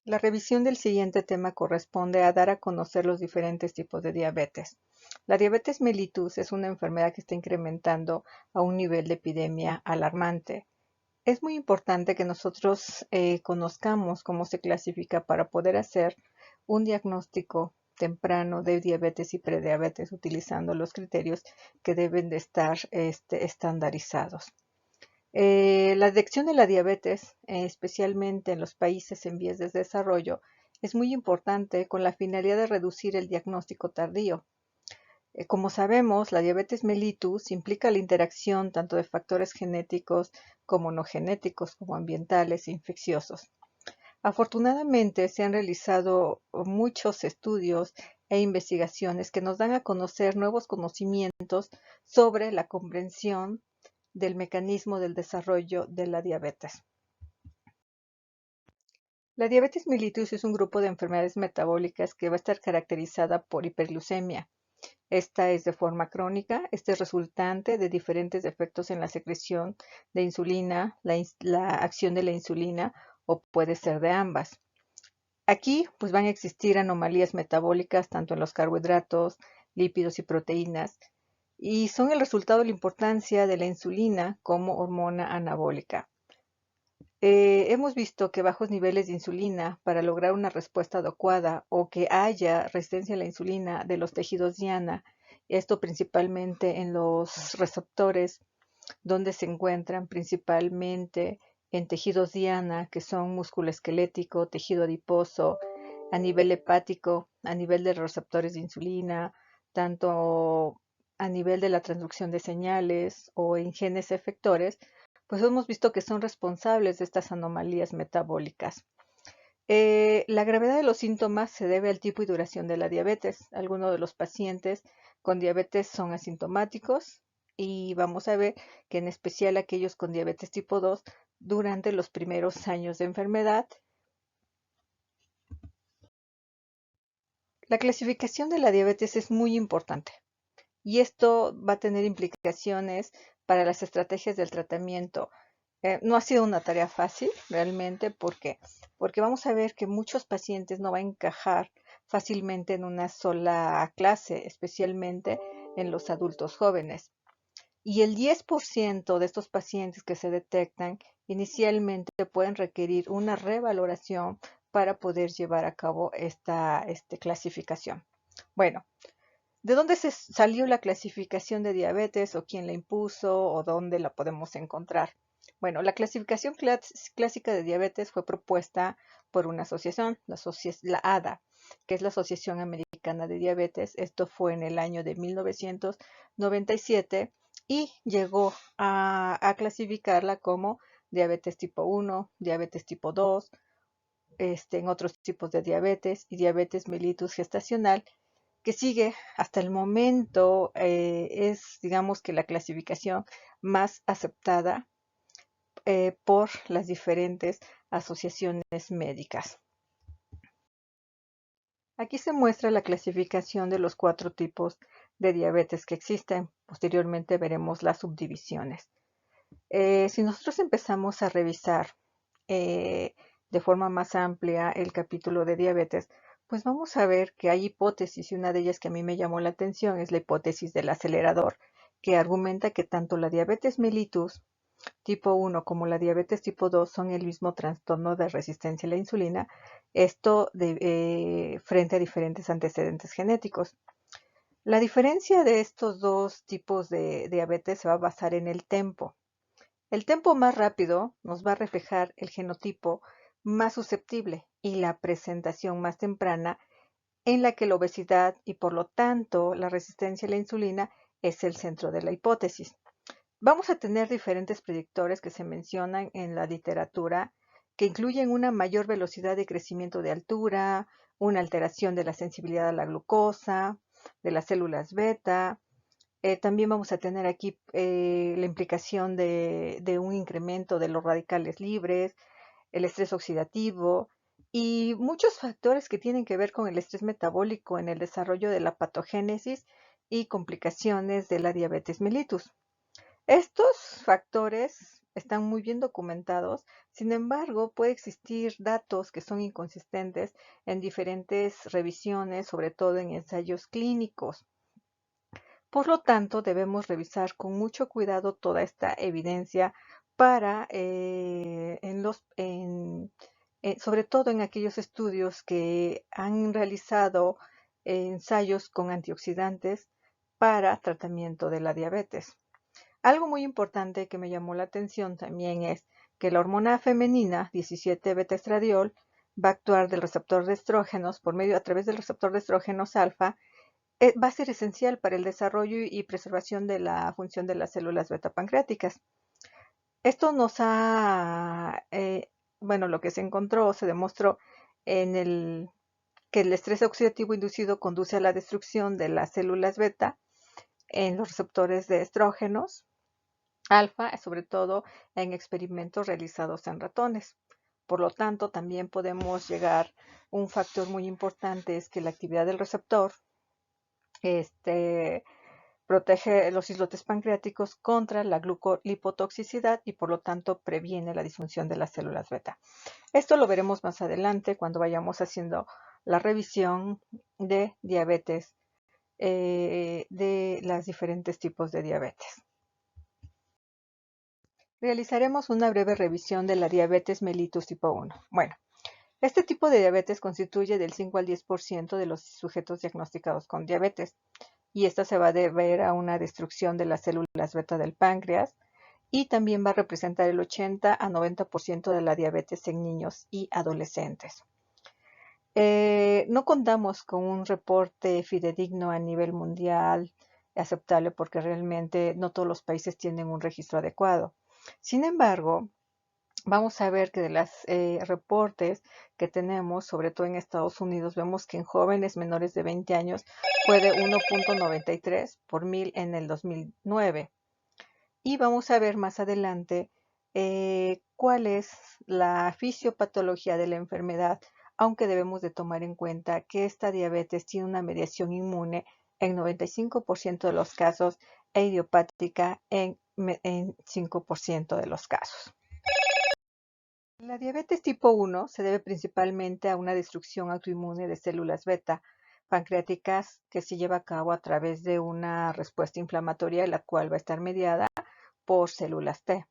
La revisión del siguiente tema corresponde a dar a conocer los diferentes tipos de diabetes. La diabetes mellitus es una enfermedad que está incrementando a un nivel de epidemia alarmante. Es muy importante que nosotros conozcamos cómo se clasifica para poder hacer un diagnóstico temprano de diabetes y prediabetes utilizando los criterios que deben de estar estandarizados. La detección de la diabetes, especialmente en los países en vías de desarrollo, es muy importante con la finalidad de reducir el diagnóstico tardío. Como sabemos, la diabetes mellitus implica la interacción tanto de factores genéticos como no genéticos, como ambientales e infecciosos. Afortunadamente, se han realizado muchos estudios e investigaciones que nos dan a conocer nuevos conocimientos sobre la comprensión del mecanismo del desarrollo de la diabetes. La diabetes mellitus es un grupo de enfermedades metabólicas que va a estar caracterizada por hiperglucemia. Esta es de forma crónica, este es resultante de diferentes defectos en la secreción de insulina, la acción de la insulina o puede ser de ambas. Aquí pues van a existir anomalías metabólicas tanto en los carbohidratos, lípidos y proteínas y son el resultado de la importancia de la insulina como hormona anabólica. Hemos visto que bajos niveles de insulina para lograr una respuesta adecuada o que haya resistencia a la insulina de los tejidos diana, esto principalmente en los receptores donde se encuentran principalmente en tejidos diana, que son músculo esquelético, tejido adiposo, a nivel hepático, a nivel de los receptores de insulina, tanto a nivel de la transducción de señales o en genes efectores, pues hemos visto que son responsables de estas anomalías metabólicas. La gravedad de los síntomas se debe al tipo y duración de la diabetes. Algunos de los pacientes con diabetes son asintomáticos y vamos a ver que en especial aquellos con diabetes tipo 2 durante los primeros años de enfermedad. La clasificación de la diabetes es muy importante y esto va a tener implicaciones para las estrategias del tratamiento. No ha sido una tarea fácil realmente, ¿por qué? Porque vamos a ver que muchos pacientes no van a encajar fácilmente en una sola clase, especialmente en los adultos jóvenes. Y el 10% de estos pacientes que se detectan inicialmente pueden requerir una revaloración para poder llevar a cabo esta clasificación. Bueno, ¿de dónde salió la clasificación de diabetes o quién la impuso o dónde la podemos encontrar? Bueno, la clasificación clásica de diabetes fue propuesta por una asociación, la ADA, que es la Asociación Americana de Diabetes. Esto fue en el año de 1997 y llegó a clasificarla como diabetes tipo 1, diabetes tipo 2, en otros tipos de diabetes y diabetes mellitus gestacional que sigue hasta el momento es, digamos que la clasificación más aceptada por las diferentes asociaciones médicas. Aquí se muestra la clasificación de los 4 tipos de diabetes que existen. Posteriormente veremos las subdivisiones. Si nosotros empezamos a revisar eh, de forma más amplia el capítulo de diabetes, pues vamos a ver que hay hipótesis y una de ellas que a mí me llamó la atención es la hipótesis del acelerador, que argumenta que tanto la diabetes mellitus tipo 1 como la diabetes tipo 2 son el mismo trastorno de resistencia a la insulina, esto frente a diferentes antecedentes genéticos. La diferencia de estos dos tipos de diabetes se va a basar en el tempo. El tempo más rápido nos va a reflejar el genotipo más susceptible y la presentación más temprana en la que la obesidad y por lo tanto la resistencia a la insulina es el centro de la hipótesis. Vamos a tener diferentes predictores que se mencionan en la literatura que incluyen una mayor velocidad de crecimiento de altura, una alteración de la sensibilidad a la glucosa, de las células beta, también vamos a tener aquí la implicación de un incremento de los radicales libres, el estrés oxidativo y muchos factores que tienen que ver con el estrés metabólico en el desarrollo de la patogénesis y complicaciones de la diabetes mellitus. Estos factores están muy bien documentados. Sin embargo, puede existir datos que son inconsistentes en diferentes revisiones, sobre todo en ensayos clínicos. Por lo tanto, debemos revisar con mucho cuidado toda esta evidencia para, sobre todo en aquellos estudios que han realizado ensayos con antioxidantes para tratamiento de la diabetes. Algo muy importante que me llamó la atención también es que la hormona femenina 17-beta-estradiol va a actuar del receptor de estrógenos a través del receptor de estrógenos alfa. Va a ser esencial para el desarrollo y preservación de la función de las células beta pancreáticas. Esto bueno, lo que se demostró que el estrés oxidativo inducido conduce a la destrucción de las células beta en los receptores de estrógenos alfa, sobre todo en experimentos realizados en ratones. Por lo tanto, también podemos llegar, un factor muy importante es que la actividad del receptor este, protege los islotes pancreáticos contra la glucolipotoxicidad y por lo tanto previene la disfunción de las células beta. Esto lo veremos más adelante cuando vayamos haciendo la revisión de diabetes, de los diferentes tipos de diabetes. Realizaremos una breve revisión de la diabetes mellitus tipo 1. Bueno, este tipo de diabetes constituye del 5 al 10% de los sujetos diagnosticados con diabetes, y esta se va a deber a una destrucción de las células beta del páncreas, y también va a representar el 80 a 90% de la diabetes en niños y adolescentes. No contamos con un reporte fidedigno a nivel mundial aceptable porque realmente no todos los países tienen un registro adecuado. Sin embargo, vamos a ver que de los reportes que tenemos, sobre todo en Estados Unidos, vemos que en jóvenes menores de 20 años fue de 1.93 por 1000 en el 2009. Y vamos a ver más adelante cuál es la fisiopatología de la enfermedad, aunque debemos de tomar en cuenta que esta diabetes tiene una mediación inmune en 95% de los casos e idiopática en 5% de los casos. La diabetes tipo 1 se debe principalmente a una destrucción autoinmune de células beta pancreáticas que se lleva a cabo a través de una respuesta inflamatoria, la cual va a estar mediada por células T.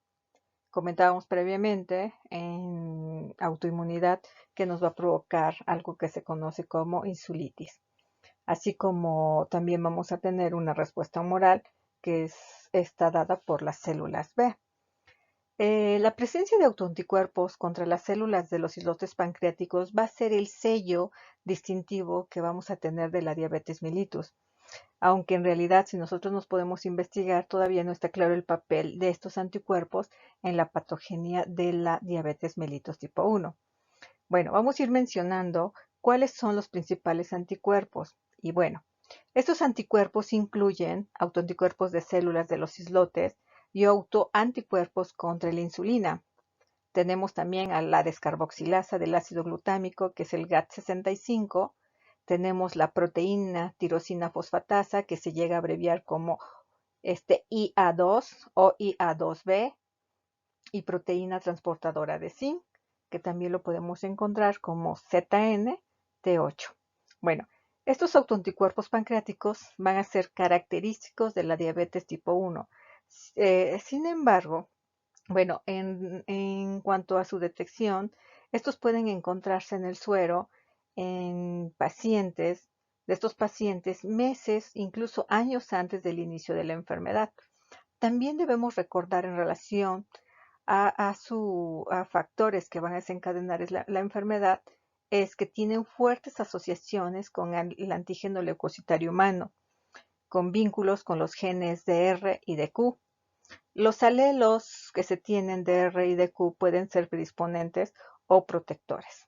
Comentábamos previamente en autoinmunidad que nos va a provocar algo que se conoce como insulitis, así como también vamos a tener una respuesta humoral que está dada por las células B. La presencia de autoanticuerpos contra las células de los islotes pancreáticos va a ser el sello distintivo que vamos a tener de la diabetes mellitus, aunque en realidad si nosotros nos podemos investigar todavía no está claro el papel de estos anticuerpos en la patogenia de la diabetes mellitus tipo 1. Bueno, vamos a ir mencionando cuáles son los principales anticuerpos. Y bueno, estos anticuerpos incluyen autoanticuerpos de células de los islotes y autoanticuerpos contra la insulina. Tenemos también a la descarboxilasa del ácido glutámico, que es el GAT65. Tenemos la proteína tirosina fosfatasa, que se llega a abreviar como IA2 o IA2B, y proteína transportadora de zinc, que también lo podemos encontrar como ZNT8. Bueno, estos autoanticuerpos pancreáticos van a ser característicos de la diabetes tipo 1. Sin embargo, bueno, en cuanto a su detección, estos pueden encontrarse en el suero en de estos pacientes meses, incluso años antes del inicio de la enfermedad. También debemos recordar en relación a factores que van a desencadenar la enfermedad, es que tienen fuertes asociaciones con el antígeno leucocitario humano, con vínculos con los genes de R y de Q. Los alelos que se tienen de R y de Q pueden ser predisponentes o protectores.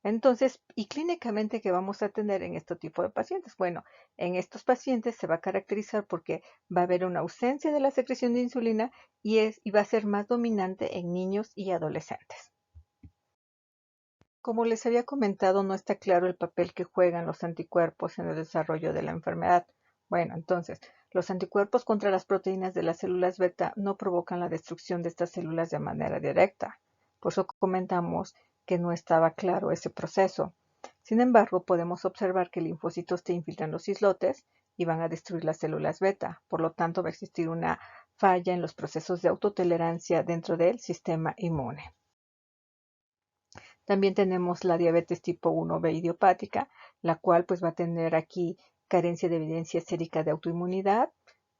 Entonces, ¿y clínicamente qué vamos a tener en este tipo de pacientes? Bueno, en estos pacientes se va a caracterizar porque va a haber una ausencia de la secreción de insulina y va a ser más dominante en niños y adolescentes. Como les había comentado, no está claro el papel que juegan los anticuerpos en el desarrollo de la enfermedad. Bueno, entonces, Los anticuerpos contra las proteínas de las células beta no provocan la destrucción de estas células de manera directa. Por eso comentamos que no estaba claro ese proceso. Sin embargo, podemos observar que linfocitos T infiltran los islotes y van a destruir las células beta. Por lo tanto, va a existir una falla en los procesos de autotolerancia dentro del sistema inmune. También tenemos la diabetes tipo 1B idiopática, la cual pues va a tener aquí carencia de evidencia sérica de autoinmunidad.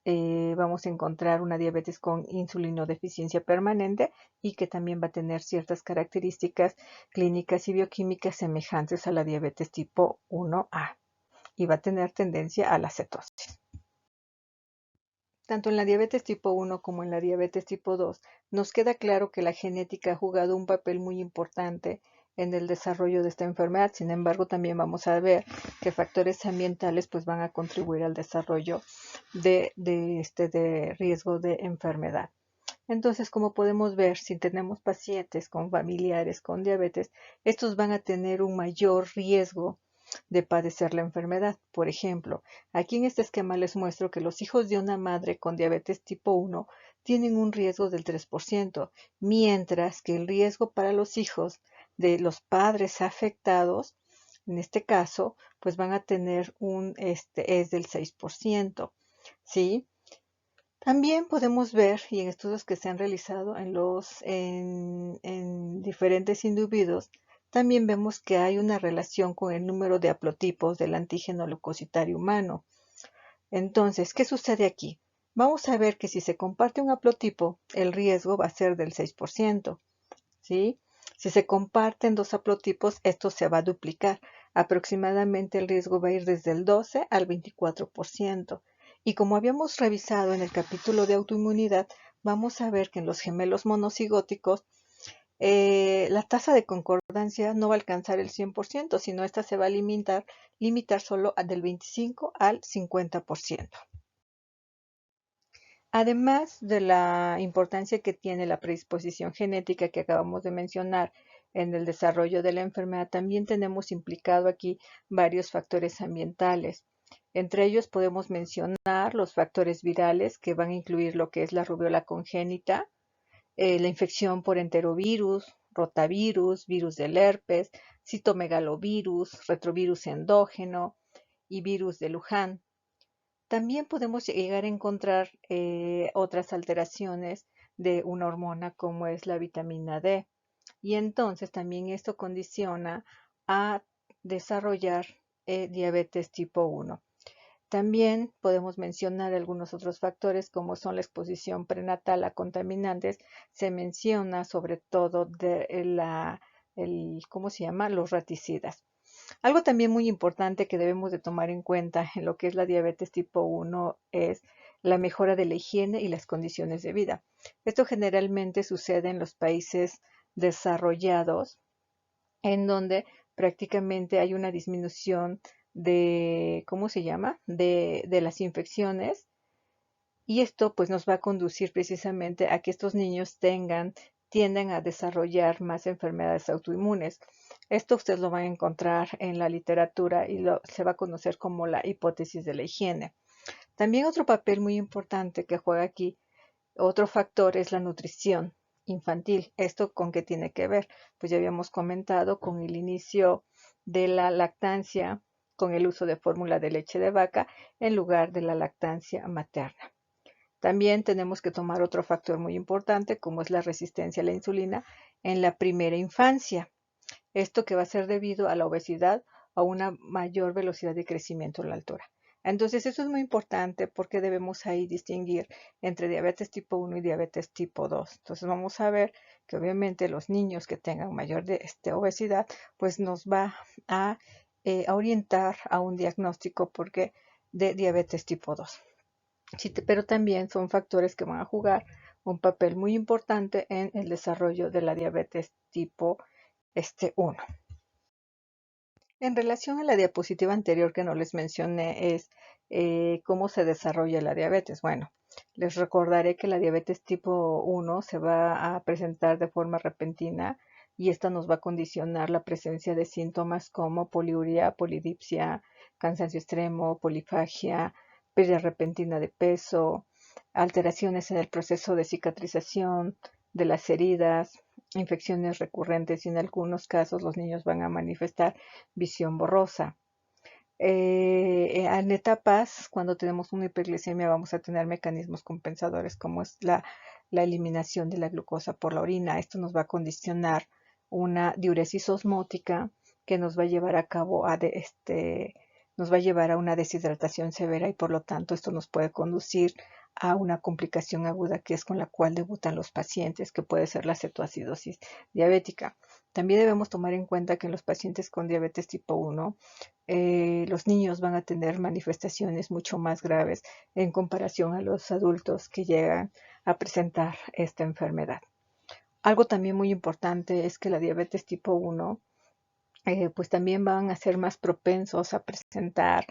Vamos a encontrar una diabetes con insulinodeficiencia permanente y que también va a tener ciertas características clínicas y bioquímicas semejantes a la diabetes tipo 1A y va a tener tendencia a la cetosis. Tanto en la diabetes tipo 1 como en la diabetes tipo 2, nos queda claro que la genética ha jugado un papel muy importante en el desarrollo de esta enfermedad. Sin embargo, también vamos a ver que factores ambientales pues, van a contribuir al desarrollo de riesgo de enfermedad. Entonces, como podemos ver, si tenemos pacientes con familiares con diabetes, estos van a tener un mayor riesgo de padecer la enfermedad. Por ejemplo, aquí en este esquema les muestro que los hijos de una madre con diabetes tipo 1 tienen un riesgo del 3%, mientras que el riesgo para los hijos de los padres afectados, en este caso, pues van a tener es del 6%, ¿sí? También podemos ver, y en estudios que se han realizado en diferentes individuos, también vemos que hay una relación con el número de haplotipos del antígeno leucocitario humano. Entonces, ¿qué sucede aquí? Vamos a ver que si se comparte un haplotipo, el riesgo va a ser del 6%, ¿sí? Si se comparten dos haplotipos, esto se va a duplicar. Aproximadamente el riesgo va a ir desde el 12 al 24%. Y como habíamos revisado en el capítulo de autoinmunidad, vamos a ver que en los gemelos monocigóticos la tasa de concordancia no va a alcanzar el 100%, sino esta se va a limitar solo del 25 al 50%. Además de la importancia que tiene la predisposición genética que acabamos de mencionar en el desarrollo de la enfermedad, también tenemos implicado aquí varios factores ambientales. Entre ellos podemos mencionar los factores virales que van a incluir lo que es la rubiola congénita, la infección por enterovirus, rotavirus, virus del herpes, citomegalovirus, retrovirus endógeno y virus de Luján. También podemos llegar a encontrar otras alteraciones de una hormona como es la vitamina D. Y entonces también esto condiciona a desarrollar diabetes tipo 1. También podemos mencionar algunos otros factores como son la exposición prenatal a contaminantes. Se menciona sobre todo ¿cómo se llama? Los raticidas. Algo también muy importante que debemos de tomar en cuenta en lo que es la diabetes tipo 1 es la mejora de la higiene y las condiciones de vida. Esto generalmente sucede en los países desarrollados, en donde prácticamente hay una disminución de, ¿cómo se llama? De las infecciones. Y esto pues nos va a conducir precisamente a que estos niños tiendan a desarrollar más enfermedades autoinmunes. Esto usted lo va a encontrar en la literatura y se va a conocer como la hipótesis de la higiene. También otro papel muy importante que juega aquí, otro factor es la nutrición infantil. ¿Esto con qué tiene que ver? Pues ya habíamos comentado con el inicio de la lactancia, con el uso de fórmula de leche de vaca en lugar de la lactancia materna. También tenemos que tomar otro factor muy importante, como es la resistencia a la insulina en la primera infancia. Esto que va a ser debido a la obesidad o una mayor velocidad de crecimiento en la altura. Entonces, eso es muy importante porque debemos ahí distinguir entre diabetes tipo 1 y diabetes tipo 2. Entonces, vamos a ver que obviamente los niños que tengan mayor obesidad, pues nos va a orientar a un diagnóstico de diabetes tipo 2. Sí, pero también son factores que van a jugar un papel muy importante en el desarrollo de la diabetes tipo 1. En relación a la diapositiva anterior que no les mencioné es cómo se desarrolla la diabetes. Bueno, les recordaré que la diabetes tipo 1 se va a presentar de forma repentina y esta nos va a condicionar la presencia de síntomas como poliuria, polidipsia, cansancio extremo, polifagia, pérdida repentina de peso, alteraciones en el proceso de cicatrización de las heridas, infecciones recurrentes y en algunos casos los niños van a manifestar visión borrosa. En etapas, cuando tenemos una hiperglicemia, vamos a tener mecanismos compensadores como es la eliminación de la glucosa por la orina. Esto nos va a condicionar una diuresis osmótica que nos va a llevar a cabo nos va a llevar a una deshidratación severa y por lo tanto esto nos puede conducir a una complicación aguda que es con la cual debutan los pacientes, que puede ser la cetoacidosis diabética. También debemos tomar en cuenta que en los pacientes con diabetes tipo 1, los niños van a tener manifestaciones mucho más graves en comparación a los adultos que llegan a presentar esta enfermedad. Algo también muy importante es que la diabetes tipo 1 pues también van a ser más propensos a presentar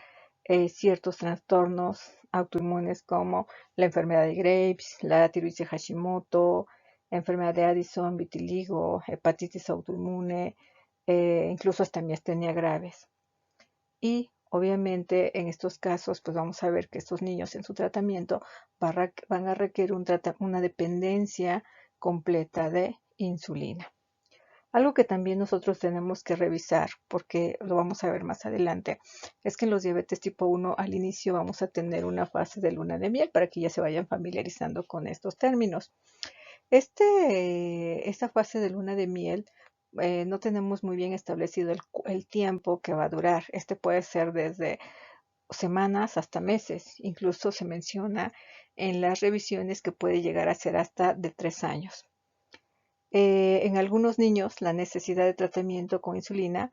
ciertos trastornos autoinmunes como la enfermedad de Graves, la tiroides de Hashimoto, la enfermedad de Addison, vitiligo, hepatitis autoinmune, incluso hasta miastenia graves. Y obviamente en estos casos pues vamos a ver que estos niños en su tratamiento van a requerir una dependencia completa de insulina. Algo que también nosotros tenemos que revisar, porque lo vamos a ver más adelante, es que en los diabetes tipo 1 al inicio vamos a tener una fase de luna de miel para que ya se vayan familiarizando con estos términos. Esta fase de luna de miel no tenemos muy bien establecido el tiempo que va a durar. Este puede ser desde semanas hasta meses. Incluso se menciona en las revisiones que puede llegar a ser hasta de 3 años. En algunos niños la necesidad de tratamiento con insulina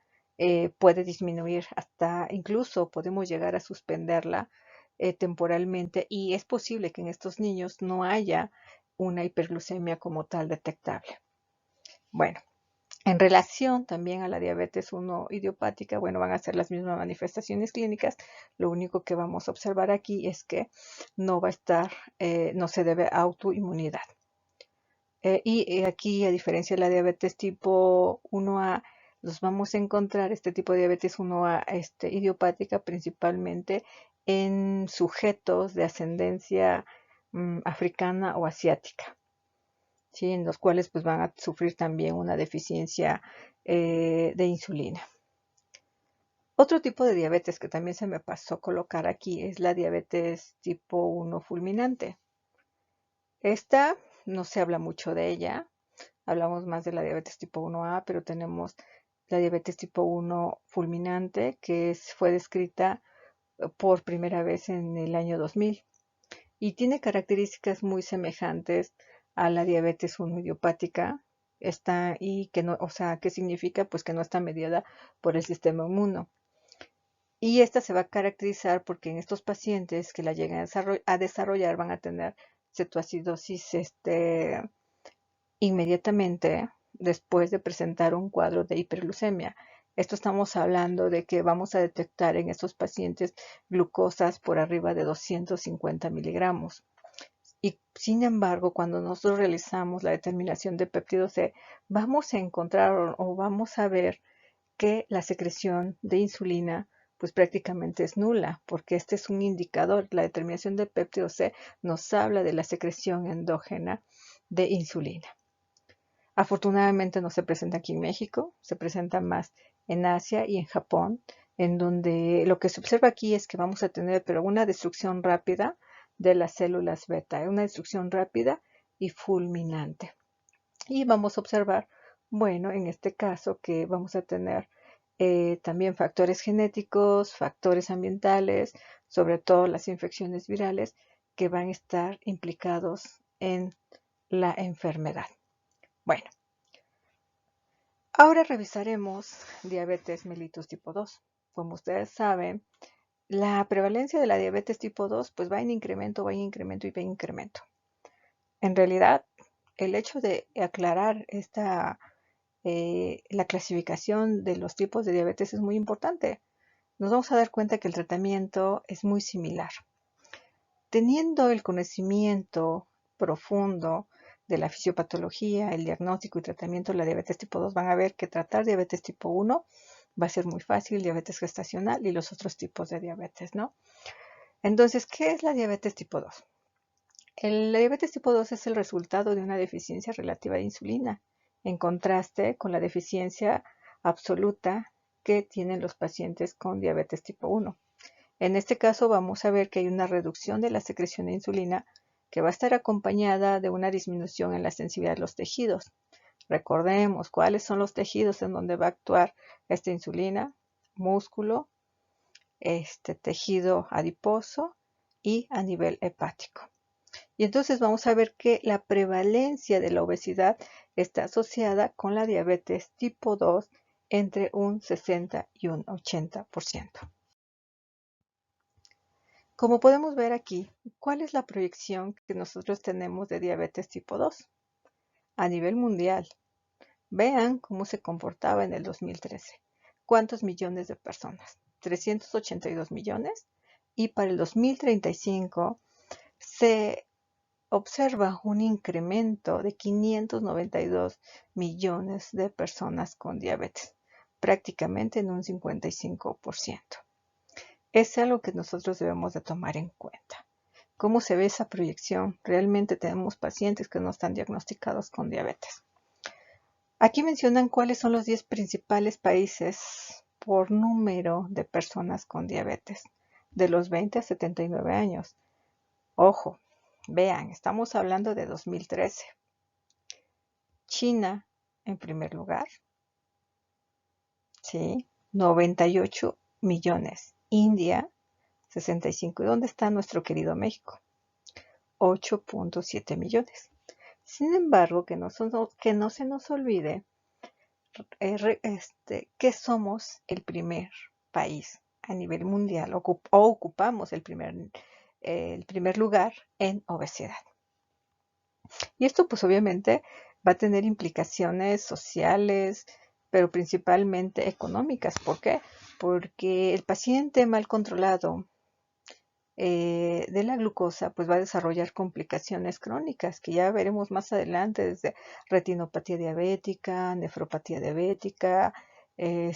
puede disminuir hasta incluso podemos llegar a suspenderla temporalmente y es posible que en estos niños no haya una hiperglucemia como tal detectable. Bueno, en relación también a la diabetes 1 idiopática, bueno, van a ser las mismas manifestaciones clínicas. Lo único que vamos a observar aquí es que no va a estar, no se debe a autoinmunidad. Y aquí, a diferencia de la diabetes tipo 1A, los vamos a encontrar este tipo de diabetes 1A idiopática principalmente en sujetos de ascendencia africana o asiática, ¿sí? En los cuales pues, van a sufrir también una deficiencia de insulina. Otro tipo de diabetes que también se me pasó colocar aquí es la diabetes tipo 1 fulminante. Esta no se habla mucho de ella. Hablamos más de la diabetes tipo 1A, pero tenemos la diabetes tipo 1 fulminante, que fue descrita por primera vez en el año 2000 y tiene características muy semejantes a la diabetes 1 idiopática. Y que no, o sea, ¿qué significa? Pues que no está mediada por el sistema inmuno. Y esta se va a caracterizar porque en estos pacientes que la llegan a desarrollar van a tener cetoacidosis inmediatamente después de presentar un cuadro de hiperglucemia. Esto estamos hablando de que vamos a detectar en estos pacientes glucosas por arriba de 250 miligramos. Y sin embargo, cuando nosotros realizamos la determinación de péptido C, vamos a encontrar o vamos a ver que la secreción de insulina pues prácticamente es nula, porque este es un indicador. La determinación de péptido C nos habla de la secreción endógena de insulina. Afortunadamente no se presenta aquí en México, se presenta más en Asia y en Japón, en donde lo que se observa aquí es que vamos a tener pero una destrucción rápida de las células beta, una destrucción rápida y fulminante. Y vamos a observar, bueno, en este caso que vamos a tener también factores genéticos, factores ambientales, sobre todo las infecciones virales que van a estar implicados en la enfermedad. Bueno, ahora revisaremos diabetes mellitus tipo 2. Como ustedes saben, la prevalencia de la diabetes tipo 2 pues va en incremento, va en incremento y va en incremento. En realidad, el hecho de aclarar la clasificación de los tipos de diabetes es muy importante. Nos vamos a dar cuenta que el tratamiento es muy similar. Teniendo el conocimiento profundo de la fisiopatología, el diagnóstico y tratamiento de la diabetes tipo 2, van a ver que tratar diabetes tipo 1 va a ser muy fácil, diabetes gestacional y los otros tipos de diabetes, ¿no? Entonces, ¿qué es la diabetes tipo 2? La diabetes tipo 2 es el resultado de una deficiencia relativa de insulina, en contraste con la deficiencia absoluta que tienen los pacientes con diabetes tipo 1. En este caso vamos a ver que hay una reducción de la secreción de insulina que va a estar acompañada de una disminución en la sensibilidad de los tejidos. Recordemos cuáles son los tejidos en donde va a actuar esta insulina: músculo, tejido adiposo y a nivel hepático. Y entonces vamos a ver que la prevalencia de la obesidad está asociada con la diabetes tipo 2 entre un 60 y un 80%. Como podemos ver aquí, ¿cuál es la proyección que nosotros tenemos de diabetes tipo 2? A nivel mundial, vean cómo se comportaba en el 2013. ¿Cuántos millones de personas? 382 millones. Y para el 2035 se observa un incremento de 592 millones de personas con diabetes, prácticamente en un 55%. Es algo que nosotros debemos de tomar en cuenta. ¿Cómo se ve esa proyección? Realmente tenemos pacientes que no están diagnosticados con diabetes. Aquí mencionan cuáles son los 10 principales países por número de personas con diabetes, de los 20 a 79 años. Ojo, vean, estamos hablando de 2013. China en primer lugar, ¿sí? 98 millones. India, 65. ¿Y dónde está nuestro querido México? 8.7 millones. Sin embargo, que no se nos olvide que somos el primer país a nivel mundial, o ocupamos el primer lugar en obesidad. Y esto pues obviamente va a tener implicaciones sociales, pero principalmente económicas. ¿Por qué? Porque el paciente mal controlado de la glucosa pues va a desarrollar complicaciones crónicas que ya veremos más adelante, desde retinopatía diabética, nefropatía diabética, eh,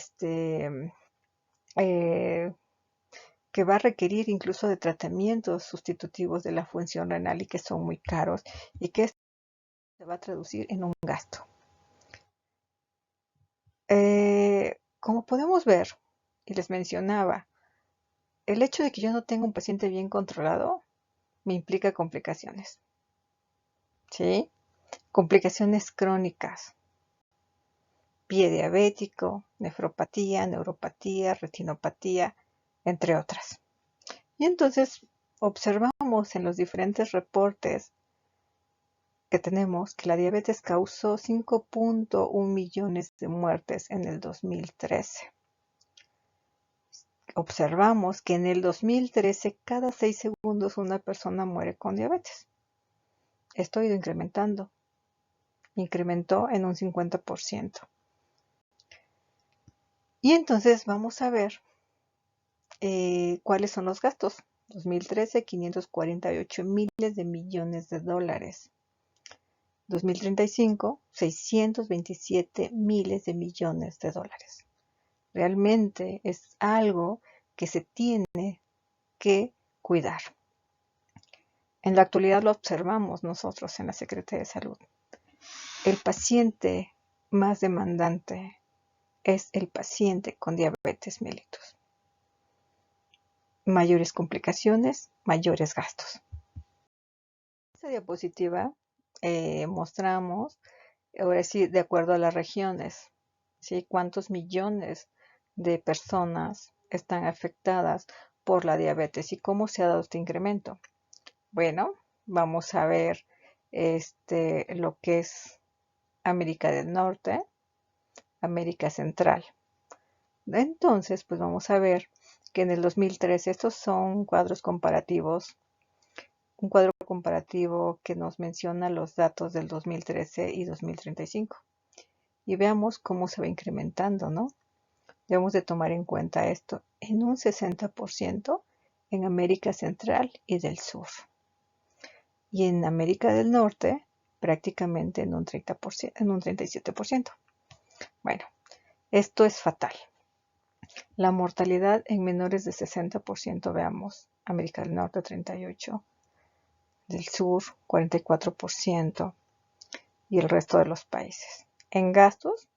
que va a requerir incluso de tratamientos sustitutivos de la función renal y que son muy caros y que esto se va a traducir en un gasto. Como podemos ver, y les mencionaba, el hecho de que yo no tenga un paciente bien controlado me implica complicaciones, ¿sí? Complicaciones crónicas, pie diabético, nefropatía, neuropatía, retinopatía, entre otras. Y entonces observamos en los diferentes reportes que tenemos que la diabetes causó 5.1 millones de muertes en el 2013. Observamos que en el 2013 cada 6 segundos una persona muere con diabetes. Esto ha ido incrementando. Incrementó en un 50%. Y entonces vamos a ver cuáles son los gastos. 2013, 548 miles de millones de dólares. 2035, 627 miles de millones de dólares. Realmente es algo que se tiene que cuidar. En la actualidad lo observamos nosotros en la Secretaría de Salud. El paciente más demandante es el paciente con diabetes mellitus. Mayores complicaciones, mayores gastos. En esta diapositiva mostramos, ahora sí, de acuerdo a las regiones, ¿sí? Cuántos millones de personas están afectadas por la diabetes y cómo se ha dado este incremento. Bueno, vamos a ver lo que es América del Norte, América Central. Entonces, pues vamos a ver que en el 2013, estos son cuadros comparativos, un cuadro comparativo que nos menciona los datos del 2013 y 2035. Y veamos cómo se va incrementando, ¿no? Debemos de tomar en cuenta esto en un 60% en América Central y del Sur. Y en América del Norte, prácticamente en un 30%, en un 37%. Bueno, esto es fatal. La mortalidad en menores de 60%, veamos, América del Norte 38%, del Sur 44% y el resto de los países. En gastos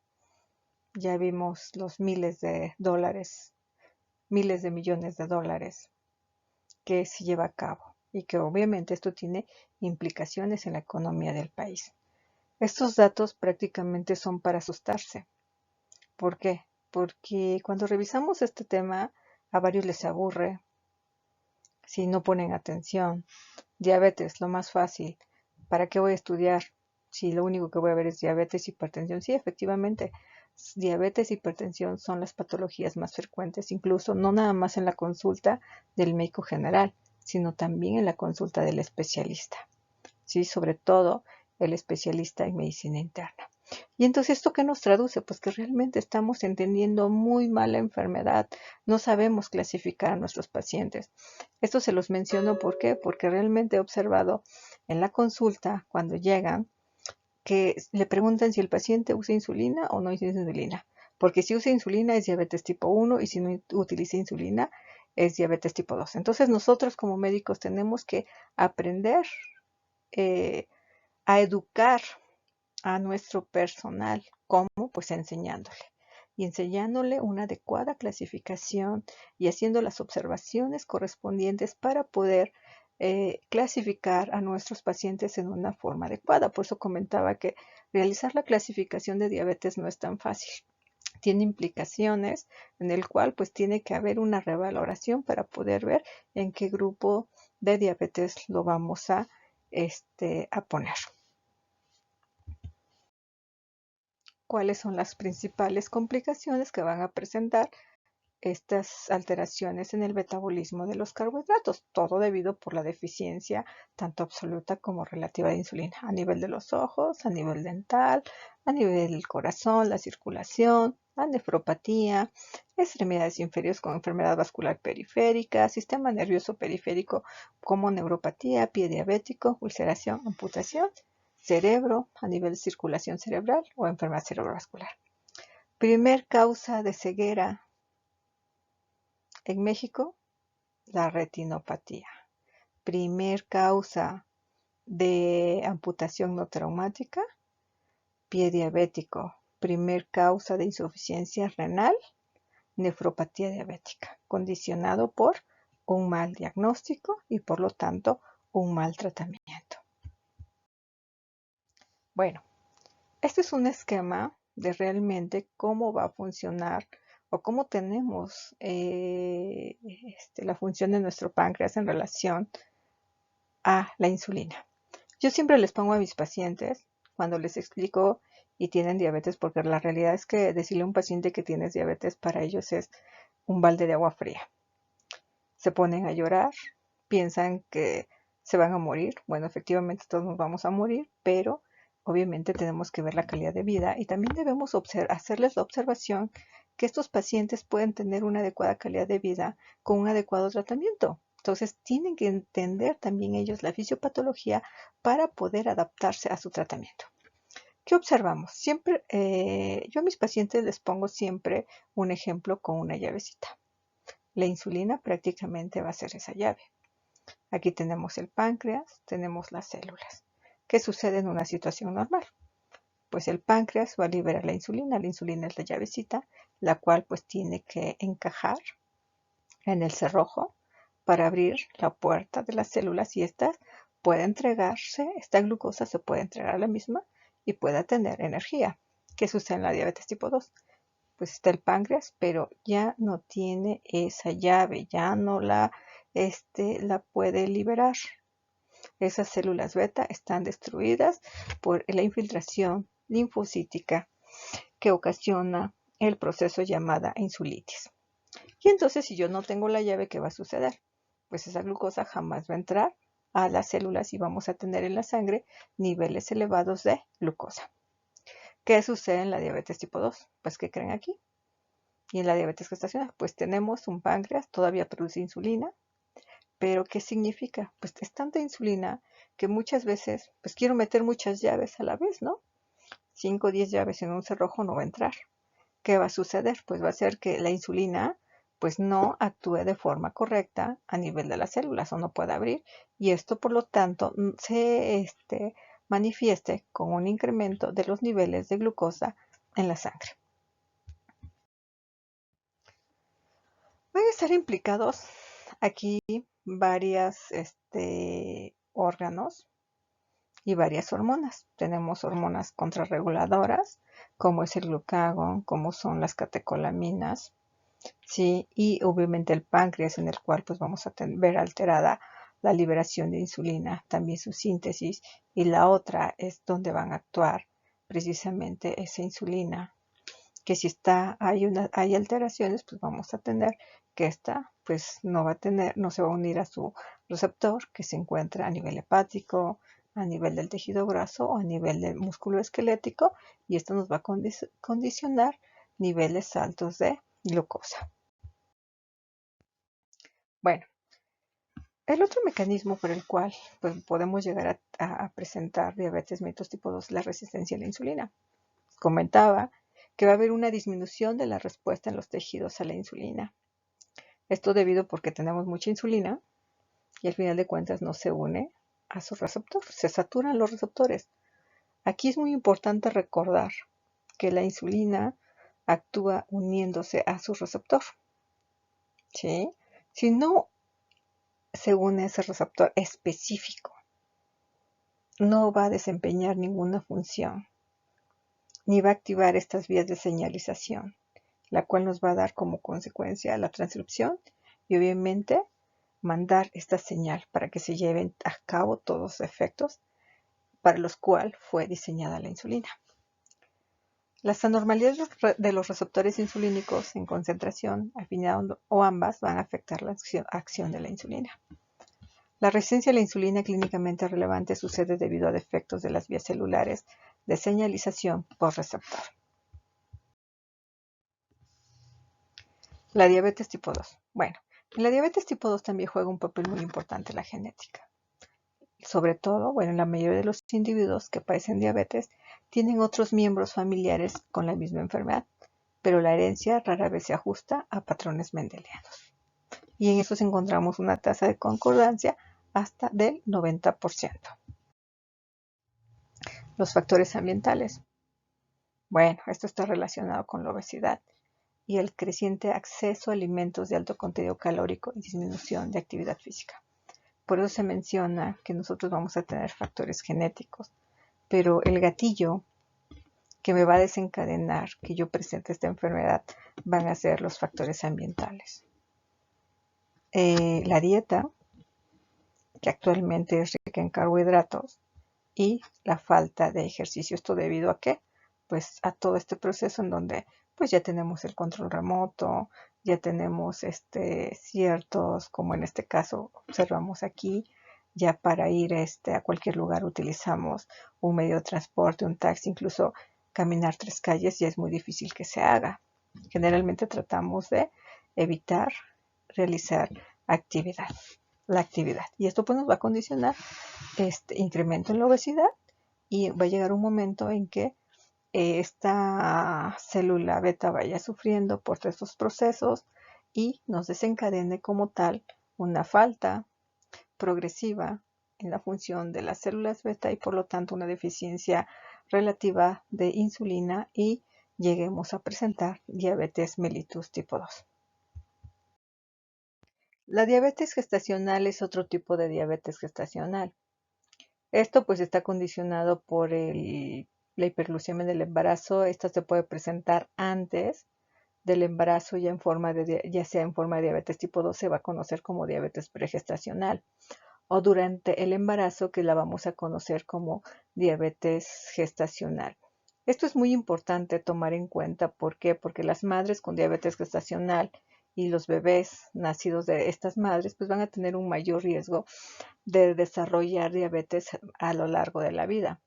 ya vimos los miles de dólares, miles de millones de dólares que se lleva a cabo y que obviamente esto tiene implicaciones en la economía del país. Estos datos prácticamente son para asustarse. ¿Por qué? Porque cuando revisamos este tema a varios les aburre si no ponen atención. Diabetes, lo más fácil. ¿Para qué voy a estudiar si lo único que voy a ver es diabetes y hipertensión? Sí, efectivamente, diabetes y hipertensión son las patologías más frecuentes, incluso no nada más en la consulta del médico general, sino también en la consulta del especialista. Sí, sobre todo el especialista en medicina interna. Y entonces, ¿esto qué nos traduce? Pues que realmente estamos entendiendo muy mal la enfermedad. No sabemos clasificar a nuestros pacientes. Esto se los menciono, ¿por qué? Porque realmente he observado en la consulta, cuando llegan, que le preguntan si el paciente usa insulina o no usa insulina. Porque si usa insulina es diabetes tipo 1 y si no utiliza insulina es diabetes tipo 2. Entonces nosotros como médicos tenemos que aprender a educar a nuestro personal. ¿Cómo? Pues enseñándole. Y enseñándole una adecuada clasificación y haciendo las observaciones correspondientes para poder clasificar a nuestros pacientes en una forma adecuada. Por eso comentaba que realizar la clasificación de diabetes no es tan fácil. Tiene implicaciones en el cual pues tiene que haber una revaloración para poder ver en qué grupo de diabetes lo vamos a poner. ¿Cuáles son las principales complicaciones que van a presentar estas alteraciones en el metabolismo de los carbohidratos? Todo debido por la deficiencia tanto absoluta como relativa de insulina, a nivel de los ojos, a nivel dental, a nivel del corazón, la circulación, la nefropatía, extremidades inferiores con enfermedad vascular periférica, sistema nervioso periférico como neuropatía, pie diabético, ulceración, amputación, cerebro a nivel de circulación cerebral o enfermedad cerebrovascular. Primer causa de ceguera en México, la retinopatía. Primer causa de amputación no traumática, pie diabético. Primer causa de insuficiencia renal, nefropatía diabética, condicionado por un mal diagnóstico y por lo tanto un mal tratamiento. Bueno, este es un esquema de realmente cómo va a funcionar o cómo tenemos la función de nuestro páncreas en relación a la insulina. Yo siempre les pongo a mis pacientes cuando les explico y tienen diabetes, porque la realidad es que decirle a un paciente que tienes diabetes para ellos es un balde de agua fría. Se ponen a llorar, piensan que se van a morir. Bueno, efectivamente todos nos vamos a morir, pero obviamente tenemos que ver la calidad de vida y también debemos hacerles la observación que estos pacientes pueden tener una adecuada calidad de vida con un adecuado tratamiento. Entonces tienen que entender también ellos la fisiopatología para poder adaptarse a su tratamiento. ¿Qué observamos? Siempre, yo a mis pacientes les pongo siempre un ejemplo con una llavecita. La insulina prácticamente va a ser esa llave. Aquí tenemos el páncreas, tenemos las células. ¿Qué sucede en una situación normal? Pues el páncreas va a liberar la insulina es la llavecita, la cual pues tiene que encajar en el cerrojo para abrir la puerta de las células y esta glucosa se puede entregar a la misma y pueda tener energía. ¿Qué sucede en la diabetes tipo 2? Pues está el páncreas, pero ya no tiene esa llave, ya no la puede liberar. Esas células beta están destruidas por la infiltración linfocítica que ocasiona el proceso llamada insulitis. Y entonces, si yo no tengo la llave, ¿qué va a suceder? Pues esa glucosa jamás va a entrar a las células y vamos a tener en la sangre niveles elevados de glucosa. ¿Qué sucede en la diabetes tipo 2? Pues, ¿qué creen aquí? Y en la diabetes gestacional, pues tenemos un páncreas, todavía produce insulina, pero ¿qué significa? Pues es tanta insulina que muchas veces, pues quiero meter muchas llaves a la vez, ¿no? 5 o 10 llaves en un cerrojo no va a entrar. ¿Qué va a suceder? Pues va a ser que la insulina pues no actúe de forma correcta a nivel de las células o no pueda abrir, y esto por lo tanto se manifieste con un incremento de los niveles de glucosa en la sangre. Van a estar implicados aquí varios órganos y varias hormonas. Tenemos hormonas contrarreguladoras, como es el glucagón, como son las catecolaminas, ¿sí? Y obviamente el páncreas, en el cual pues vamos a ver alterada la liberación de insulina, también su síntesis, y la otra es donde van a actuar precisamente esa insulina, que si hay alteraciones, pues vamos a tener que esta pues no se va a unir a su receptor, que se encuentra a nivel hepático, a nivel del tejido graso o a nivel del músculo esquelético, y esto nos va a condicionar niveles altos de glucosa. Bueno, el otro mecanismo por el cual pues, podemos llegar a presentar diabetes mellitus tipo 2 es la resistencia a la insulina. Comentaba que va a haber una disminución de la respuesta en los tejidos a la insulina. Esto debido porque tenemos mucha insulina y al final de cuentas no se une a su receptor, se saturan los receptores. Aquí es muy importante recordar que la insulina actúa uniéndose a su receptor, ¿sí? Si no se une a ese receptor específico, no va a desempeñar ninguna función, ni va a activar estas vías de señalización, la cual nos va a dar como consecuencia la transcripción y obviamente mandar esta señal para que se lleven a cabo todos los efectos para los cuales fue diseñada la insulina. Las anormalidades de los receptores insulínicos en concentración, afinidad o ambas van a afectar la acción de la insulina. La resistencia a la insulina clínicamente relevante sucede debido a defectos de las vías celulares de señalización por receptor. La diabetes tipo 2. Bueno, en la diabetes tipo 2 también juega un papel muy importante la genética. Sobre todo, bueno, la mayoría de los individuos que padecen diabetes tienen otros miembros familiares con la misma enfermedad, pero la herencia rara vez se ajusta a patrones mendelianos. Y en eso encontramos una tasa de concordancia hasta del 90%. Los factores ambientales. Bueno, esto está relacionado con la obesidad y el creciente acceso a alimentos de alto contenido calórico y disminución de actividad física. Por eso se menciona que nosotros vamos a tener factores genéticos, pero el gatillo que me va a desencadenar que yo presente esta enfermedad van a ser los factores ambientales. La dieta, que actualmente es rica en carbohidratos, y la falta de ejercicio. ¿Esto debido a qué? Pues a todo este proceso en donde pues ya tenemos el control remoto, ya tenemos ciertos, como en este caso observamos aquí, ya para ir a cualquier lugar utilizamos un medio de transporte, un taxi, incluso caminar 3 calles ya es muy difícil que se haga. Generalmente tratamos de evitar realizar la actividad. Y esto pues nos va a condicionar este incremento en la obesidad y va a llegar un momento en que esta célula beta vaya sufriendo por estos procesos y nos desencadene como tal una falta progresiva en la función de las células beta y por lo tanto una deficiencia relativa de insulina y lleguemos a presentar diabetes mellitus tipo 2. La diabetes gestacional es otro tipo de diabetes gestacional. Esto pues está condicionado por la hiperglucemia del embarazo. Esta se puede presentar antes del embarazo ya sea en forma de diabetes tipo 2, se va a conocer como diabetes pregestacional, o durante el embarazo, que la vamos a conocer como diabetes gestacional. Esto es muy importante tomar en cuenta. ¿Por qué? Porque las madres con diabetes gestacional y los bebés nacidos de estas madres pues van a tener un mayor riesgo de desarrollar diabetes a lo largo de la vida.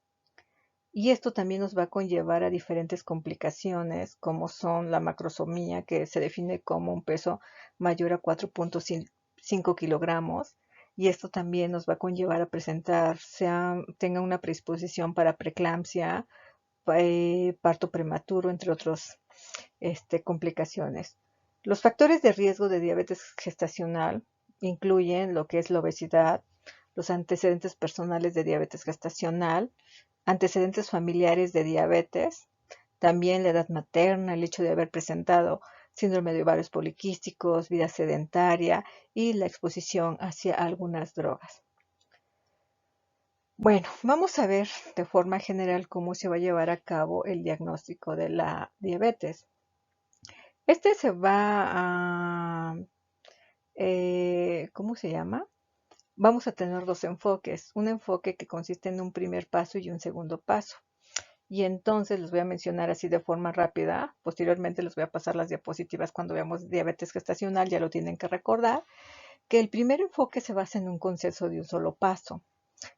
Y esto también nos va a conllevar a diferentes complicaciones, como son la macrosomía, que se define como un peso mayor a 4.5 kilogramos. Y esto también nos va a conllevar a presentar, tenga una predisposición para preeclampsia, parto prematuro, entre otras complicaciones. Los factores de riesgo de diabetes gestacional incluyen lo que es la obesidad, los antecedentes personales de diabetes gestacional, antecedentes familiares de diabetes, también la edad materna, el hecho de haber presentado síndrome de ovarios poliquísticos, vida sedentaria y la exposición hacia algunas drogas. Bueno, vamos a ver de forma general cómo se va a llevar a cabo el diagnóstico de la diabetes. Este se va a, ¿cómo se llama? Vamos a tener dos enfoques. Un enfoque que consiste en un primer paso y un segundo paso. Y entonces los voy a mencionar así de forma rápida. Posteriormente les voy a pasar las diapositivas cuando veamos diabetes gestacional, ya lo tienen que recordar, que el primer enfoque se basa en un consenso de un solo paso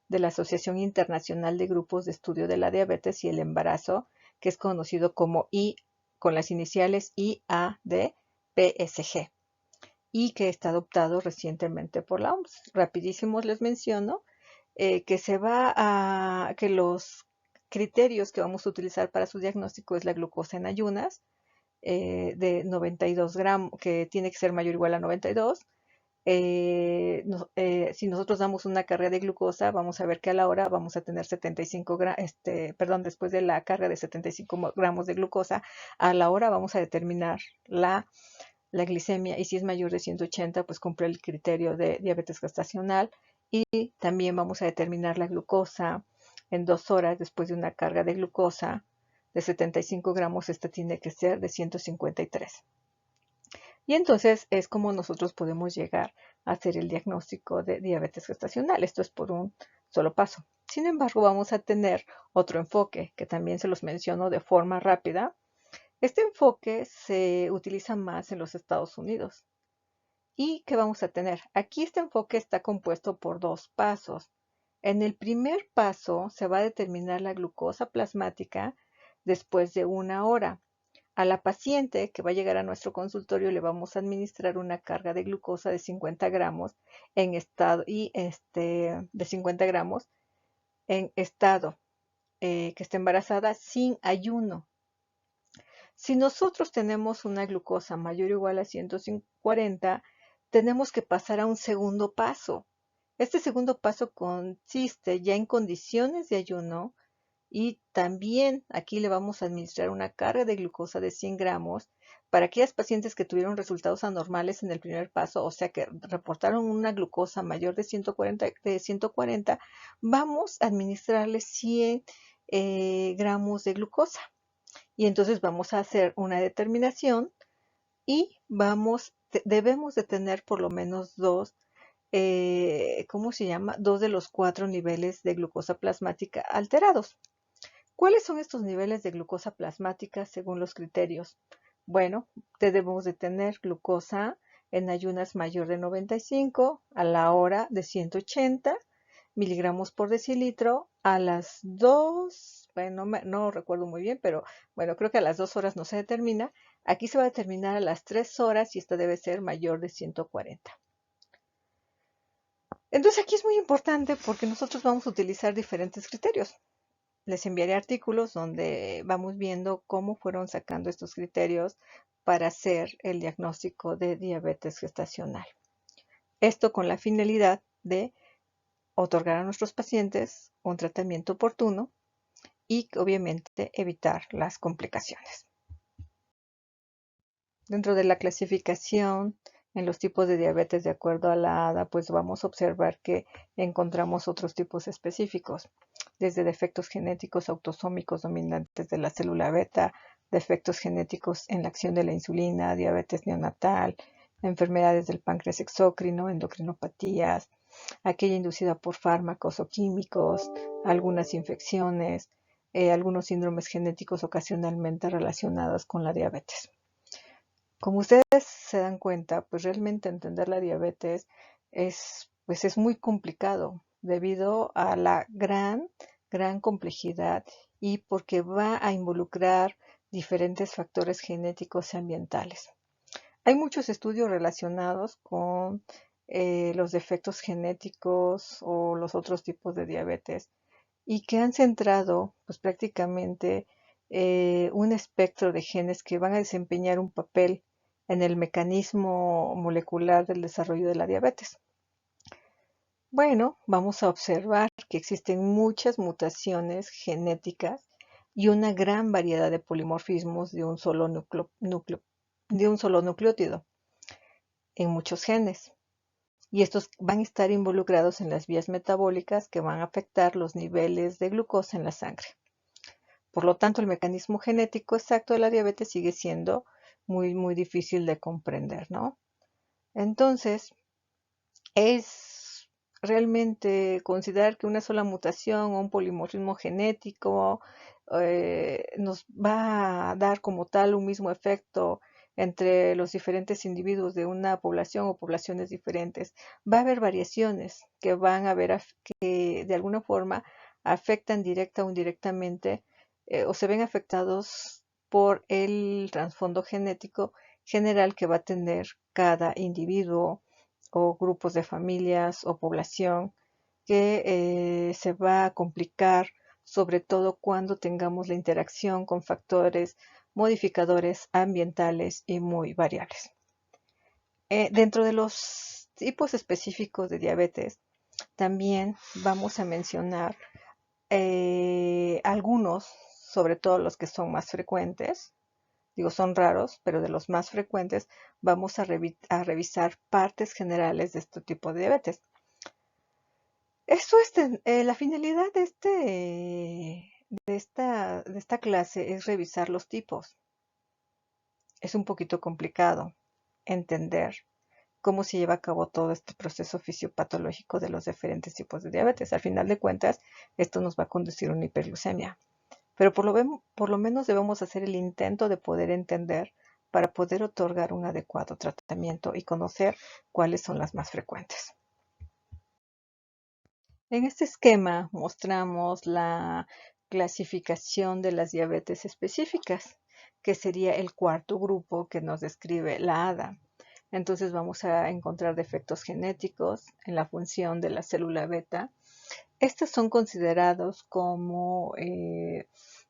de la Asociación Internacional de Grupos de Estudio de la Diabetes y el Embarazo, que es conocido como I, con las iniciales IAD-PSG, y que está adoptado recientemente por la OMS. Rapidísimos les menciono que los criterios que vamos a utilizar para su diagnóstico es la glucosa en ayunas de 92 gramos, que tiene que ser mayor o igual a 92. Si nosotros damos una carga de glucosa, vamos a ver que a la hora vamos a tener 75 gramos, después de la carga de 75 gramos de glucosa, a la hora vamos a determinar la glicemia, y si es mayor de 180, pues cumple el criterio de diabetes gestacional. Y también vamos a determinar la glucosa en 2 horas después de una carga de glucosa de 75 gramos. Esta tiene que ser de 153. Y entonces es como nosotros podemos llegar a hacer el diagnóstico de diabetes gestacional. Esto es por un solo paso. Sin embargo, vamos a tener otro enfoque que también se los menciono de forma rápida. Este enfoque se utiliza más en los Estados Unidos. ¿Y qué vamos a tener? Aquí este enfoque está compuesto por dos pasos. En el primer paso se va a determinar la glucosa plasmática después de 1 hora. A la paciente que va a llegar a nuestro consultorio le vamos a administrar una carga de glucosa de 50 gramos en estado de 50 gramos en estado que esté embarazada sin ayuno. Si nosotros tenemos una glucosa mayor o igual a 140, tenemos que pasar a un segundo paso. Este segundo paso consiste ya en condiciones de ayuno, y también aquí le vamos a administrar una carga de glucosa de 100 gramos para aquellas pacientes que tuvieron resultados anormales en el primer paso, o sea que reportaron una glucosa mayor de 140, vamos a administrarles 100 gramos de glucosa. Y entonces vamos a hacer una determinación y debemos de tener por lo menos ¿cómo se llama? 2 de los 4 niveles de glucosa plasmática alterados. ¿Cuáles son estos niveles de glucosa plasmática según los criterios? Bueno, debemos de tener glucosa en ayunas mayor de 95, a la hora de 180 miligramos por decilitro, a las 2, bueno, no recuerdo muy bien, pero bueno, creo que a las 2 horas no se determina. Aquí se va a determinar a las 3 horas y esta debe ser mayor de 140. Entonces aquí es muy importante porque nosotros vamos a utilizar diferentes criterios. Les enviaré artículos donde vamos viendo cómo fueron sacando estos criterios para hacer el diagnóstico de diabetes gestacional. Esto con la finalidad de otorgar a nuestros pacientes un tratamiento oportuno y obviamente evitar las complicaciones. Dentro de la clasificación en los tipos de diabetes de acuerdo a la ADA, pues vamos a observar que encontramos otros tipos específicos, desde defectos genéticos autosómicos dominantes de la célula beta, defectos genéticos en la acción de la insulina, diabetes neonatal, enfermedades del páncreas exócrino, endocrinopatías, aquella inducida por fármacos o químicos, algunas infecciones, algunos síndromes genéticos ocasionalmente relacionados con la diabetes. Como ustedes se dan cuenta, pues realmente entender la diabetes es muy complicado debido a la gran complejidad y porque va a involucrar diferentes factores genéticos y ambientales. Hay muchos estudios relacionados con los defectos genéticos o los otros tipos de diabetes y que han centrado pues prácticamente un espectro de genes que van a desempeñar un papel en el mecanismo molecular del desarrollo de la diabetes. Bueno, vamos a observar que existen muchas mutaciones genéticas y una gran variedad de polimorfismos de un solo nucleótido en muchos genes. Y estos van a estar involucrados en las vías metabólicas que van a afectar los niveles de glucosa en la sangre. Por lo tanto, el mecanismo genético exacto de la diabetes sigue siendo muy difícil de comprender, ¿no? Entonces, es realmente considerar que una sola mutación o un polimorfismo genético nos va a dar como tal un mismo efecto entre los diferentes individuos de una población o poblaciones diferentes. Va a haber variaciones que van a ver que de alguna forma afectan directa o indirectamente o se ven afectados por el trasfondo genético general que va a tener cada individuo o grupos de familias o población que se va a complicar, sobre todo cuando tengamos la interacción con factores modificadores ambientales y muy variables. Dentro de los tipos específicos de diabetes, también vamos a mencionar algunos, sobre todo los que son más frecuentes, digo son raros, pero de los más frecuentes, vamos a revisar partes generales de este tipo de diabetes. Esto es la finalidad de esta clase es revisar los tipos. Es un poquito complicado entender cómo se lleva a cabo todo este proceso fisiopatológico de los diferentes tipos de diabetes. Al final de cuentas, esto nos va a conducir a una hiperglucemia. Pero por lo menos debemos hacer el intento de poder entender para poder otorgar un adecuado tratamiento y conocer cuáles son las más frecuentes. En este esquema mostramos la clasificación de las diabetes específicas, que sería el cuarto grupo que nos describe la ADA. Entonces vamos a encontrar defectos genéticos en la función de la célula beta. Estos son considerados como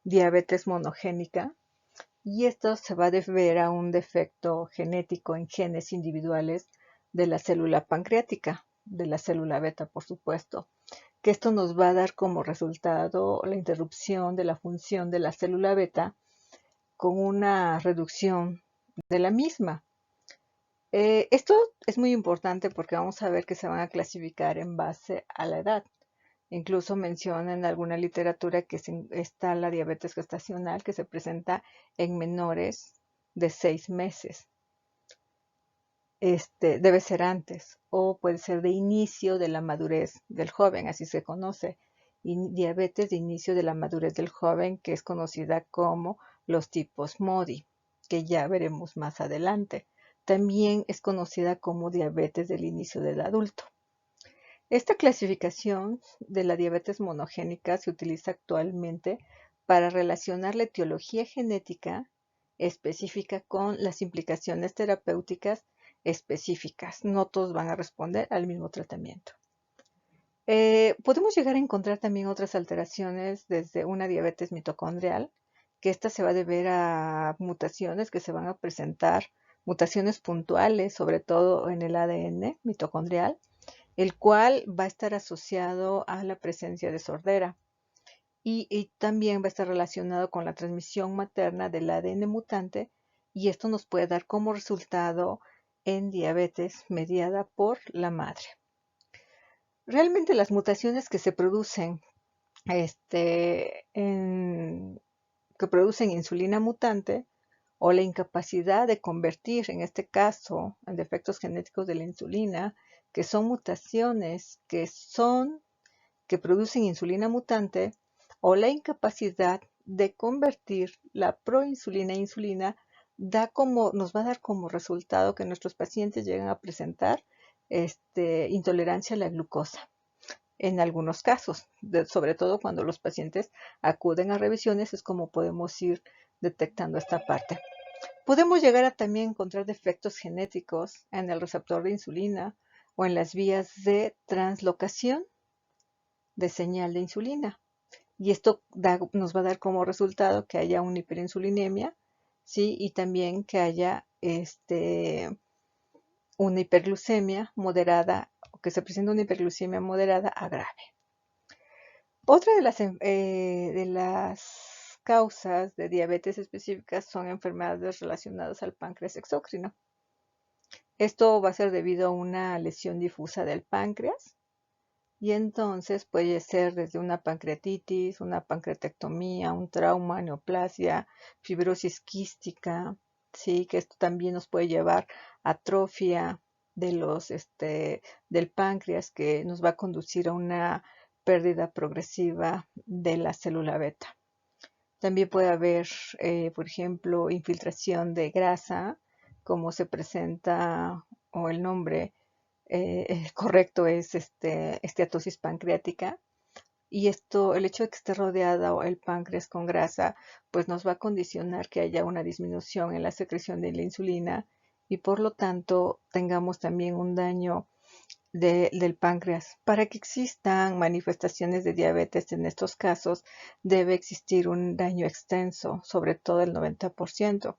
diabetes monogénica y esto se va a deber a un defecto genético en genes individuales de la célula pancreática, de la célula beta, por supuesto, que esto nos va a dar como resultado la interrupción de la función de la célula beta con una reducción de la misma. Esto es muy importante porque vamos a ver que se van a clasificar en base a la edad. Incluso menciona en alguna literatura que está la diabetes gestacional que se presenta en menores de 6 meses. Debe ser antes o puede ser de inicio de la madurez del joven, así se conoce. Y diabetes de inicio de la madurez del joven, que es conocida como los tipos MODY, que ya veremos más adelante. También es conocida como diabetes del inicio del adulto. Esta clasificación de la diabetes monogénica se utiliza actualmente para relacionar la etiología genética específica con las implicaciones terapéuticas específicas. No todos van a responder al mismo tratamiento. Podemos llegar a encontrar también otras alteraciones desde una diabetes mitocondrial, que esta se va a deber a mutaciones que se van a presentar, mutaciones puntuales, sobre todo en el ADN mitocondrial, el cual va a estar asociado a la presencia de sordera y también va a estar relacionado con la transmisión materna del ADN mutante y esto nos puede dar como resultado en diabetes mediada por la madre. Realmente las mutaciones que se producen que producen insulina mutante o la incapacidad de convertir, en este caso, en defectos genéticos de la insulina, que son mutaciones que producen insulina mutante, o la incapacidad de convertir la proinsulina a insulina, nos va a dar como resultado que nuestros pacientes llegan a presentar intolerancia a la glucosa en algunos casos, sobre todo cuando los pacientes acuden a revisiones, es como podemos ir detectando esta parte. Podemos llegar a también encontrar defectos genéticos en el receptor de insulina o en las vías de translocación de señal de insulina. Y esto nos va a dar como resultado que haya una hiperinsulinemia, ¿sí? Y también que haya una hiperglucemia moderada o que se presenta una hiperglucemia moderada a grave. Otra de las causas de diabetes específicas son enfermedades relacionadas al páncreas exócrino. Esto va a ser debido a una lesión difusa del páncreas y entonces puede ser desde una pancreatitis, una pancreatectomía, un trauma, neoplasia, fibrosis quística, sí, que esto también nos puede llevar a atrofia del páncreas que nos va a conducir a una pérdida progresiva de la célula beta. También puede haber, por ejemplo, infiltración de grasa, como se presenta, o el nombre correcto es esteatosis pancreática. Y esto, el hecho de que esté rodeada el páncreas con grasa, pues nos va a condicionar que haya una disminución en la secreción de la insulina y por lo tanto tengamos también un daño del páncreas. Para que existan manifestaciones de diabetes en estos casos, debe existir un daño extenso, sobre todo el 90%.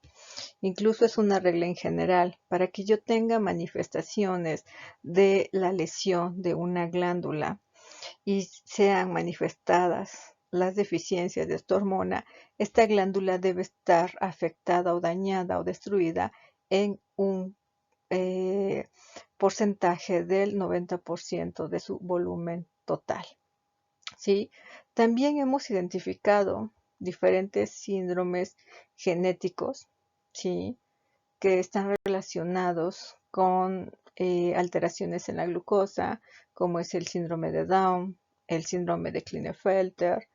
Incluso es una regla en general. Para que yo tenga manifestaciones de la lesión de una glándula y sean manifestadas las deficiencias de esta hormona, esta glándula debe estar afectada o dañada o destruida en un eh, porcentaje del 90% de su volumen total. ¿Sí? También hemos identificado diferentes síndromes genéticos, ¿sí? Que están relacionados con alteraciones en la glucosa, como es el síndrome de Down, el síndrome de Klinefelter,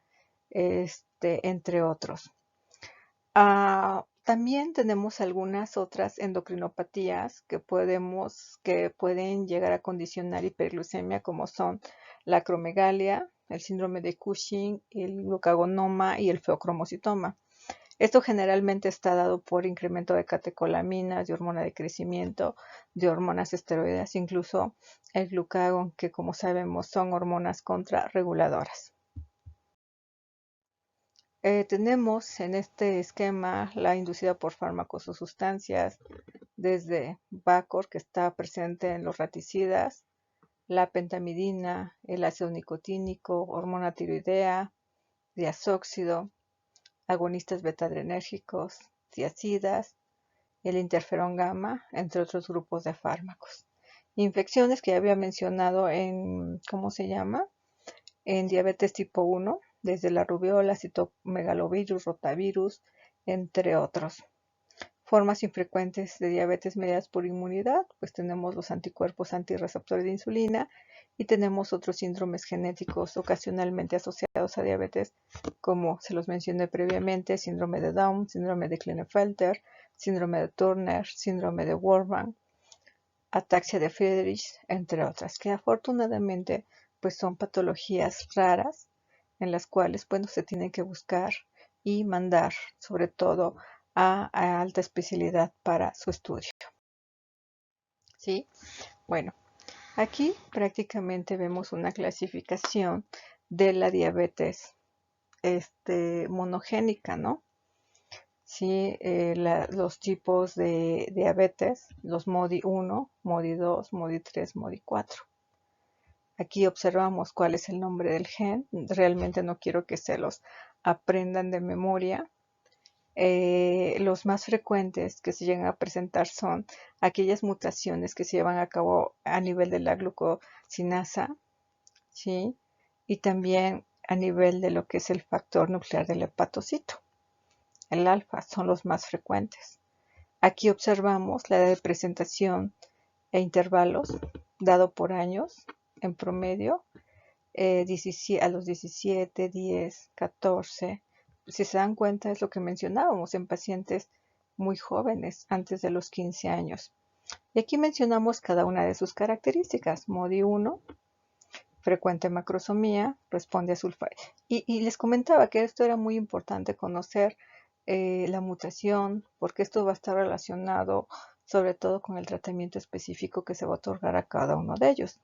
entre otros. También tenemos algunas otras endocrinopatías que pueden llegar a condicionar hiperglucemia, como son la acromegalia, el síndrome de Cushing, el glucagonoma y el feocromocitoma. Esto generalmente está dado por incremento de catecolaminas, de hormona de crecimiento, de hormonas esteroideas, incluso el glucagón, que como sabemos son hormonas contrarreguladoras. Tenemos en este esquema la inducida por fármacos o sustancias, desde Vacor, que está presente en los raticidas, la pentamidina, el ácido nicotínico, hormona tiroidea, diazóxido, agonistas beta-adrenérgicos, tiazidas, el interferón gamma, entre otros grupos de fármacos. Infecciones que ya había mencionado en, ¿cómo se llama? En diabetes tipo 1, desde la rubiola, citomegalovirus, rotavirus, entre otros. Formas infrecuentes de diabetes mediadas por inmunidad, pues tenemos los anticuerpos antirreceptores de insulina y tenemos otros síndromes genéticos ocasionalmente asociados a diabetes, como se los mencioné previamente, síndrome de Down, síndrome de Klinefelter, síndrome de Turner, síndrome de Wolfram, ataxia de Friedrich, entre otras, que afortunadamente pues son patologías raras en las cuales bueno, se tienen que buscar y mandar sobre todo a alta especialidad para su estudio. ¿Sí? Bueno, aquí prácticamente vemos una clasificación de la diabetes monogénica, ¿no? Sí, los tipos de diabetes, los MODI 1, MODI 2, MODI 3, MODI 4. Aquí observamos cuál es el nombre del gen. Realmente no quiero que se los aprendan de memoria. Los más frecuentes que se llegan a presentar son aquellas mutaciones que se llevan a cabo a nivel de la glucosinasa, ¿sí? Y también a nivel de lo que es el factor nuclear del hepatocito. El alfa son los más frecuentes. Aquí observamos la edad de presentación e intervalos dado por años en promedio, a los 17, 10, 14. Si se dan cuenta es lo que mencionábamos en pacientes muy jóvenes, antes de los 15 años. Y aquí mencionamos cada una de sus características. MODI 1, frecuente macrosomía, responde a sulfato. Y les comentaba que esto era muy importante conocer la mutación, porque esto va a estar relacionado sobre todo con el tratamiento específico que se va a otorgar a cada uno de ellos.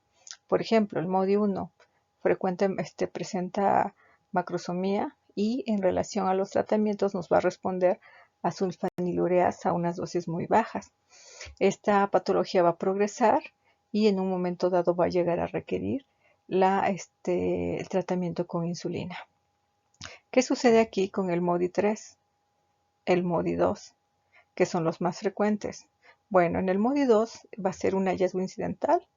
Por ejemplo, el MODI 1 frecuente presenta macrosomía y en relación a los tratamientos nos va a responder a sulfanilureas a unas dosis muy bajas. Esta patología va a progresar y en un momento dado va a llegar a requerir el tratamiento con insulina. ¿Qué sucede aquí con el MODY 3, el MODY 2, que son los más frecuentes? Bueno, en el MODY 2 va a ser un hallazgo incidental.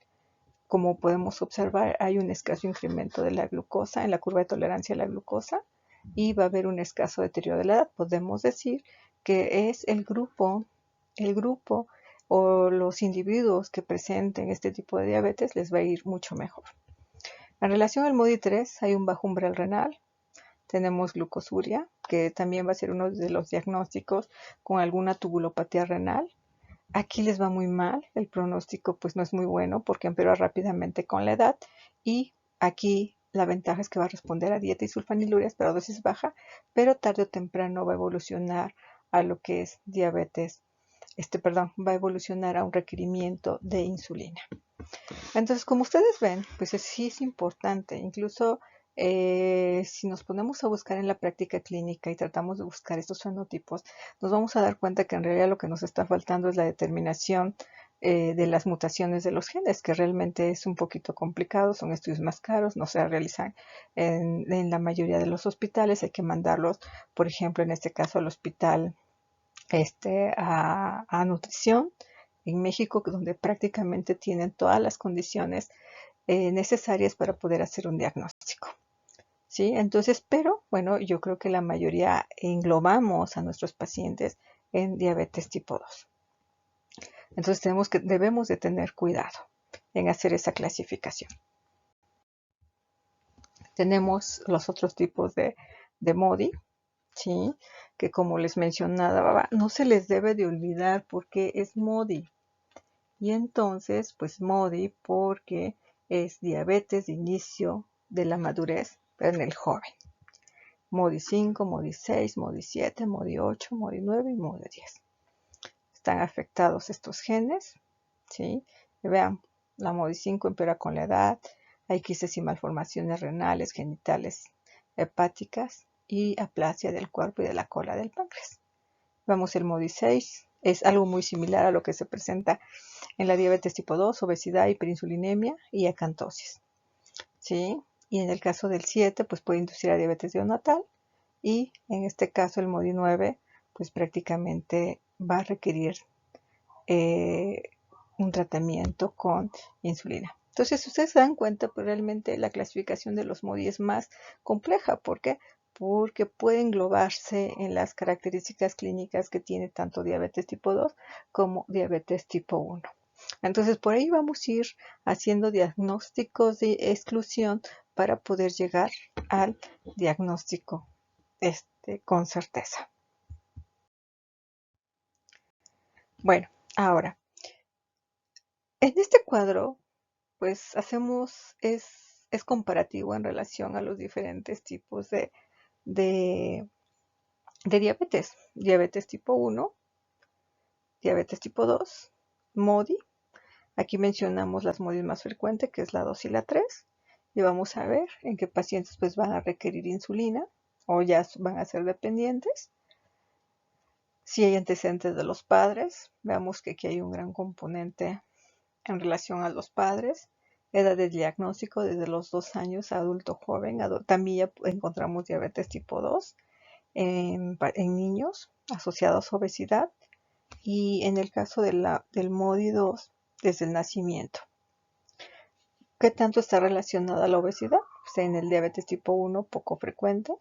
Como podemos observar, hay un escaso incremento de la glucosa en la curva de tolerancia a la glucosa y va a haber un escaso deterioro de la edad. Podemos decir que es el grupo o los individuos que presenten este tipo de diabetes les va a ir mucho mejor. En relación al MODY 3 hay un bajo umbral renal, tenemos glucosuria, que también va a ser uno de los diagnósticos con alguna tubulopatía renal. Aquí les va muy mal, el pronóstico pues no es muy bueno porque empeora rápidamente con la edad y aquí la ventaja es que va a responder a dieta y sulfanilurias, pero a dosis baja, pero tarde o temprano va a evolucionar a lo que es diabetes, va a evolucionar a un requerimiento de insulina. Entonces, como ustedes ven, pues sí es importante, incluso si nos ponemos a buscar en la práctica clínica y tratamos de buscar estos fenotipos, nos vamos a dar cuenta que en realidad lo que nos está faltando es la determinación de las mutaciones de los genes, que realmente es un poquito complicado, son estudios más caros, no se realizan en la mayoría de los hospitales, hay que mandarlos, por ejemplo, en este caso al hospital a nutrición en México, donde prácticamente tienen todas las condiciones necesarias para poder hacer un diagnóstico. ¿Sí? Entonces, pero bueno, yo creo que la mayoría englobamos a nuestros pacientes en diabetes tipo 2. Entonces debemos de tener cuidado en hacer esa clasificación. Tenemos los otros tipos de MODY, ¿sí? Que como les mencionaba, no se les debe de olvidar porque es MODY. Y entonces, pues MODY porque es diabetes de inicio de la madurez, pero en el joven. MODY 5, MODY 6, MODY 7, MODY 8, MODY 9 y MODY 10. Están afectados estos genes, ¿sí? Y vean, la MODY 5 empeora con la edad, hay quistes y malformaciones renales, genitales, hepáticas y aplasia del cuerpo y de la cola del páncreas. Vamos el MODY 6, es algo muy similar a lo que se presenta en la diabetes tipo 2, obesidad, hiperinsulinemia y acantosis, ¿sí? Y en el caso del 7, pues puede inducir a diabetes neonatal y en este caso el MODY 9, pues prácticamente va a requerir un tratamiento con insulina. Entonces, si ustedes se dan cuenta, pues realmente la clasificación de los MODY es más compleja. ¿Por qué? Porque puede englobarse en las características clínicas que tiene tanto diabetes tipo 2 como diabetes tipo 1. Entonces, por ahí vamos a ir haciendo diagnósticos de exclusión para poder llegar al diagnóstico con certeza. Bueno, ahora, en este cuadro, pues es comparativo en relación a los diferentes tipos de diabetes. Diabetes tipo 1, diabetes tipo 2, MODY. Aquí mencionamos las MODY más frecuentes, que es la 2 y la 3. Y vamos a ver en qué pacientes pues van a requerir insulina o ya van a ser dependientes. Si hay antecedentes de los padres, veamos que aquí hay un gran componente en relación a los padres. Edad de diagnóstico desde los 2 años a adulto joven. También ya encontramos diabetes tipo 2 en niños asociados a obesidad. Y en el caso del MODY 2, desde el nacimiento. ¿Qué tanto está relacionada la obesidad? Pues en el diabetes tipo 1 poco frecuente,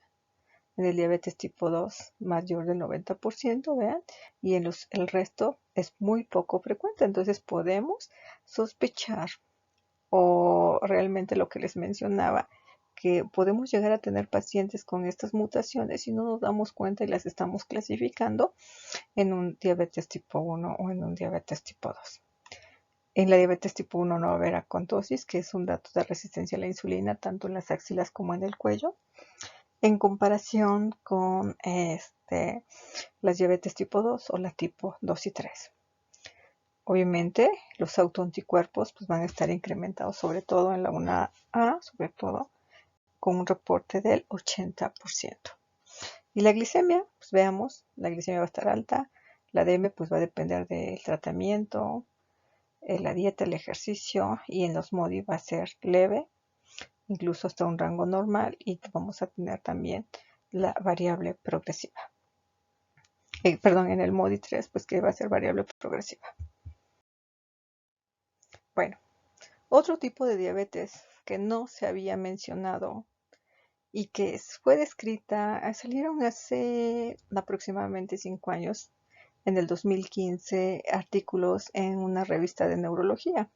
en el diabetes tipo 2 mayor del 90%, vean, y en el resto es muy poco frecuente. Entonces podemos sospechar, o realmente lo que les mencionaba, que podemos llegar a tener pacientes con estas mutaciones y no nos damos cuenta y las estamos clasificando en un diabetes tipo 1 o en un diabetes tipo 2. En la diabetes tipo 1 no va a haber acantosis, que es un dato de resistencia a la insulina, tanto en las axilas como en el cuello, en comparación con las diabetes tipo 2 o la tipo 2 y 3. Obviamente, los autoanticuerpos pues, van a estar incrementados, sobre todo en la 1A, sobre todo con un reporte del 80%. Y la glicemia, pues veamos, la glicemia va a estar alta, la DM pues va a depender del tratamiento, la dieta, el ejercicio, y en los MODI va a ser leve, incluso hasta un rango normal, y vamos a tener también la variable progresiva. Perdón, en el MODI 3, pues que va a ser variable progresiva. Bueno, otro tipo de diabetes que no se había mencionado y que fue descrita, salieron hace aproximadamente 5 años, en el 2015, artículos en una revista de neurología,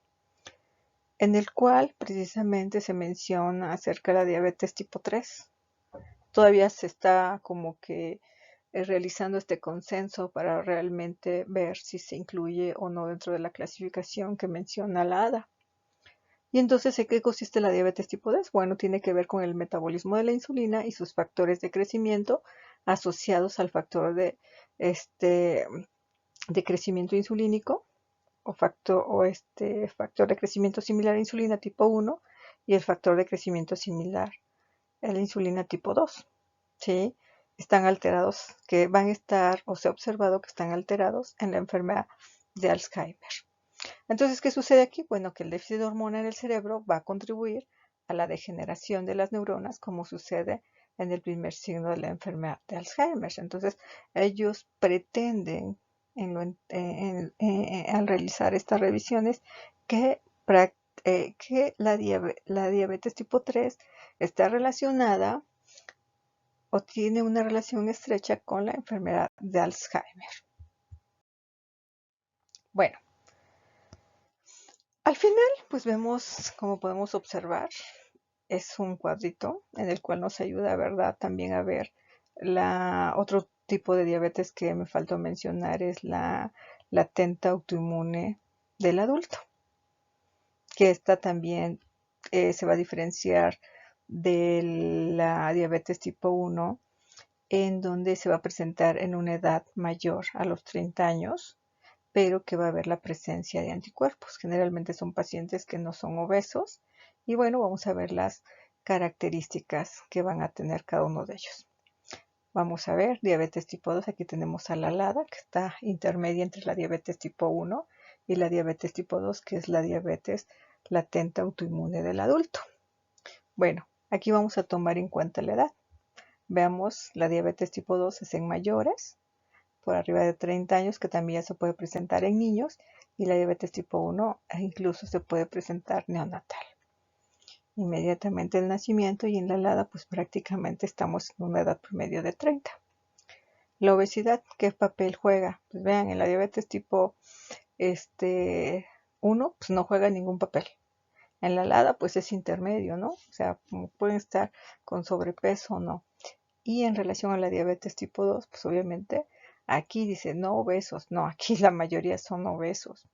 en el cual precisamente se menciona acerca de la diabetes tipo 3. Todavía se está como que realizando este consenso para realmente ver si se incluye o no dentro de la clasificación que menciona la ADA. Y entonces, ¿en qué consiste la diabetes tipo 2? Bueno, tiene que ver con el metabolismo de la insulina y sus factores de crecimiento asociados al factor de crecimiento insulínico o factor de crecimiento similar a insulina tipo 1 y el factor de crecimiento similar a la insulina tipo 2. ¿Sí? Están alterados, que van a estar, o se ha observado que están alterados en la enfermedad de Alzheimer. Entonces, ¿qué sucede aquí? Bueno, que el déficit de hormona en el cerebro va a contribuir a la degeneración de las neuronas, como sucede en el primer signo de la enfermedad de Alzheimer. Entonces, ellos pretenden, al realizar estas revisiones, que la diabetes tipo 3 está relacionada o tiene una relación estrecha con la enfermedad de Alzheimer. Bueno, al final, pues vemos, como podemos observar, es un cuadrito en el cual nos ayuda, ¿verdad?, también a ver otro tipo de diabetes que me faltó mencionar, es la latente autoinmune del adulto, que esta también se va a diferenciar de la diabetes tipo 1, en donde se va a presentar en una edad mayor a los 30 años, pero que va a haber la presencia de anticuerpos. Generalmente son pacientes que no son obesos, y bueno, vamos a ver las características que van a tener cada uno de ellos. Vamos a ver diabetes tipo 2. Aquí tenemos a la LADA, que está intermedia entre la diabetes tipo 1 y la diabetes tipo 2, que es la diabetes latente autoinmune del adulto. Bueno, aquí vamos a tomar en cuenta la edad. Veamos, la diabetes tipo 2 es en mayores, por arriba de 30 años, que también se puede presentar en niños, y la diabetes tipo 1 incluso se puede presentar neonatal, inmediatamente el nacimiento, y en la LADA pues prácticamente estamos en una edad promedio de 30. La obesidad, ¿qué papel juega? Pues vean, en la diabetes tipo 1 pues no juega ningún papel. En la LADA pues es intermedio, ¿no? O sea, pueden estar con sobrepeso o no. Y en relación a la diabetes tipo 2, pues obviamente aquí dice no obesos, no, aquí la mayoría son obesos.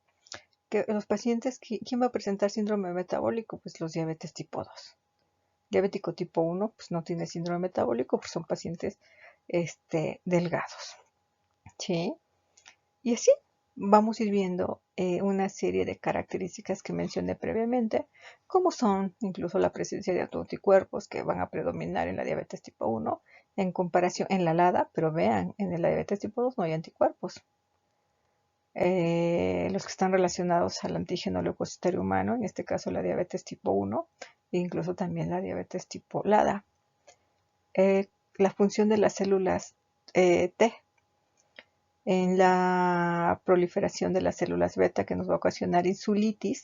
Que los pacientes, ¿quién va a presentar síndrome metabólico? Pues los diabetes tipo 2. Diabético tipo 1, pues no tiene síndrome metabólico, pues son pacientes delgados. ¿Sí? Y así vamos a ir viendo una serie de características que mencioné previamente, como son incluso la presencia de anticuerpos que van a predominar en la diabetes tipo 1 en comparación en la LADA, pero vean, en la diabetes tipo 2 no hay anticuerpos. Los que están relacionados al antígeno leucocitario humano, en este caso la diabetes tipo 1, e incluso también la diabetes tipo LADA. La función de las células T en la proliferación de las células beta, que nos va a ocasionar insulitis.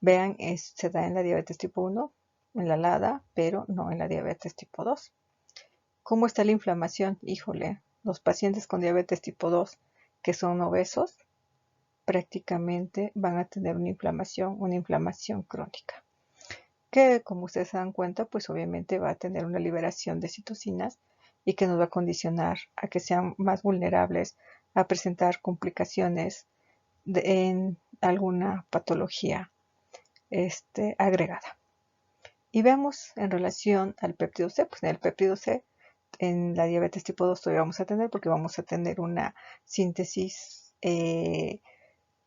Vean, se da en la diabetes tipo 1, en la LADA, pero no en la diabetes tipo 2. ¿Cómo está la inflamación? Híjole, los pacientes con diabetes tipo 2 que son obesos prácticamente van a tener una inflamación crónica, que como ustedes se dan cuenta, pues obviamente va a tener una liberación de citocinas y que nos va a condicionar a que sean más vulnerables a presentar complicaciones en alguna patología agregada. Y vemos en relación al péptido C, pues en el péptido C, en la diabetes tipo 2 todavía vamos a tener, porque vamos a tener una síntesis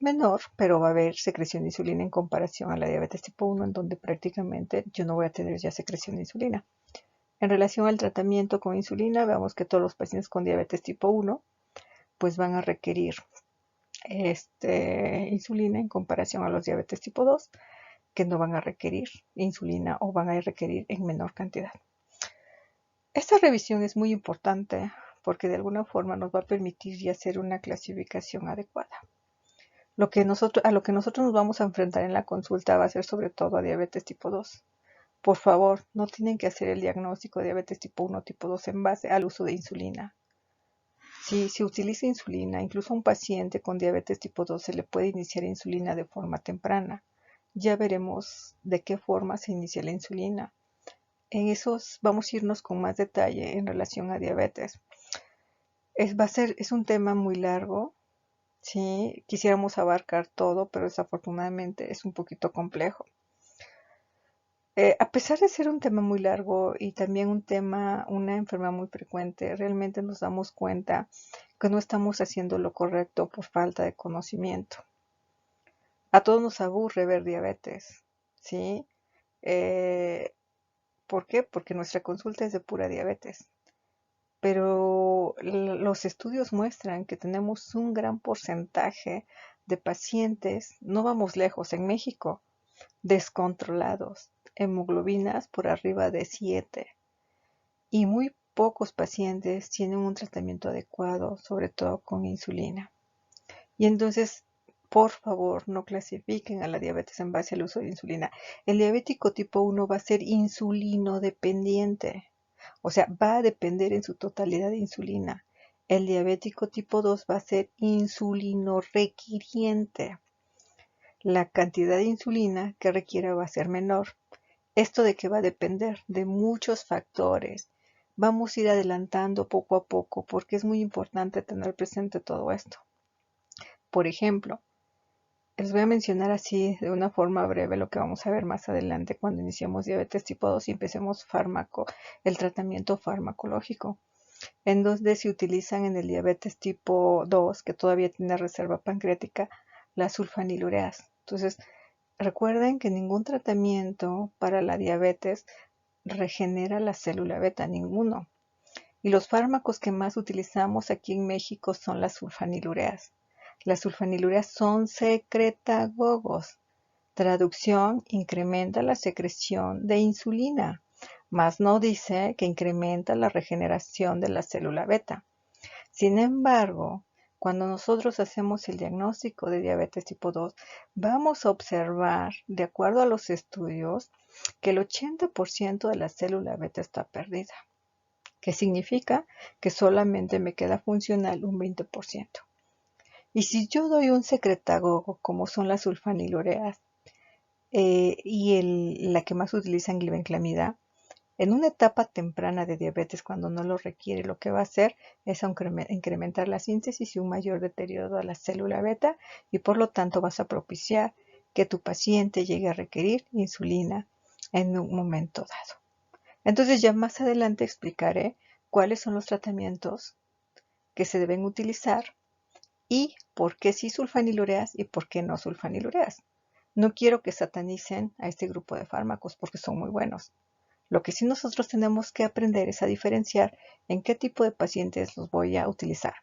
menor, pero va a haber secreción de insulina en comparación a la diabetes tipo 1, en donde prácticamente yo no voy a tener ya secreción de insulina. En relación al tratamiento con insulina, vemos que todos los pacientes con diabetes tipo 1 pues van a requerir insulina en comparación a los diabetes tipo 2 que no van a requerir insulina o van a requerir en menor cantidad. Esta revisión es muy importante porque de alguna forma nos va a permitir hacer una clasificación adecuada. A lo que nosotros nos vamos a enfrentar en la consulta va a ser sobre todo a diabetes tipo 2. Por favor, no tienen que hacer el diagnóstico de diabetes tipo 1 o tipo 2 en base al uso de insulina. Si se utiliza insulina, incluso a un paciente con diabetes tipo 2 se le puede iniciar insulina de forma temprana. Ya veremos de qué forma se inicia la insulina. En esos vamos a irnos con más detalle en relación a diabetes. Es un tema muy largo, ¿sí? Quisiéramos abarcar todo, pero desafortunadamente es un poquito complejo. A pesar de ser un tema muy largo y también una enfermedad muy frecuente, realmente nos damos cuenta que no estamos haciendo lo correcto por falta de conocimiento. A todos nos aburre ver diabetes, ¿sí? ¿Por qué? Porque nuestra consulta es de pura diabetes. Pero los estudios muestran que tenemos un gran porcentaje de pacientes, no vamos lejos, en México, descontrolados, hemoglobinas por arriba de 7 y muy pocos pacientes tienen un tratamiento adecuado, sobre todo con insulina. Y entonces, por favor, no clasifiquen a la diabetes en base al uso de insulina. El diabético tipo 1 va a ser insulino dependiente, o sea, va a depender en su totalidad de insulina. El diabético tipo 2 va a ser insulino requiriente. La cantidad de insulina que requiera va a ser menor. ¿Esto de qué va a depender? De muchos factores. Vamos a ir adelantando poco a poco porque es muy importante tener presente todo esto. Por ejemplo, les voy a mencionar así de una forma breve lo que vamos a ver más adelante cuando iniciemos diabetes tipo 2 y empecemos el tratamiento farmacológico, en donde se utilizan en el diabetes tipo 2, que todavía tiene reserva pancreática, las sulfanilureas. Entonces, recuerden que ningún tratamiento para la diabetes regenera la célula beta, ninguno. Y los fármacos que más utilizamos aquí en México son las sulfanilureas. Las sulfanilureas son secretagogos. Traducción, incrementa la secreción de insulina, mas no dice que incrementa la regeneración de la célula beta. Sin embargo, cuando nosotros hacemos el diagnóstico de diabetes tipo 2, vamos a observar, de acuerdo a los estudios, que el 80% de la célula beta está perdida. ¿Qué significa? Que solamente me queda funcional un 20%. Y si yo doy un secretagogo, como son las sulfanilureas, la que más utilizan glibenclamida, en una etapa temprana de diabetes, cuando no lo requiere, lo que va a hacer es incrementar la síntesis y un mayor deterioro de la célula beta y por lo tanto vas a propiciar que tu paciente llegue a requerir insulina en un momento dado. Entonces ya más adelante explicaré cuáles son los tratamientos que se deben utilizar y por qué sí sulfanilureas y por qué no sulfanilureas. No quiero que satanicen a este grupo de fármacos porque son muy buenos. Lo que sí nosotros tenemos que aprender es a diferenciar en qué tipo de pacientes los voy a utilizar,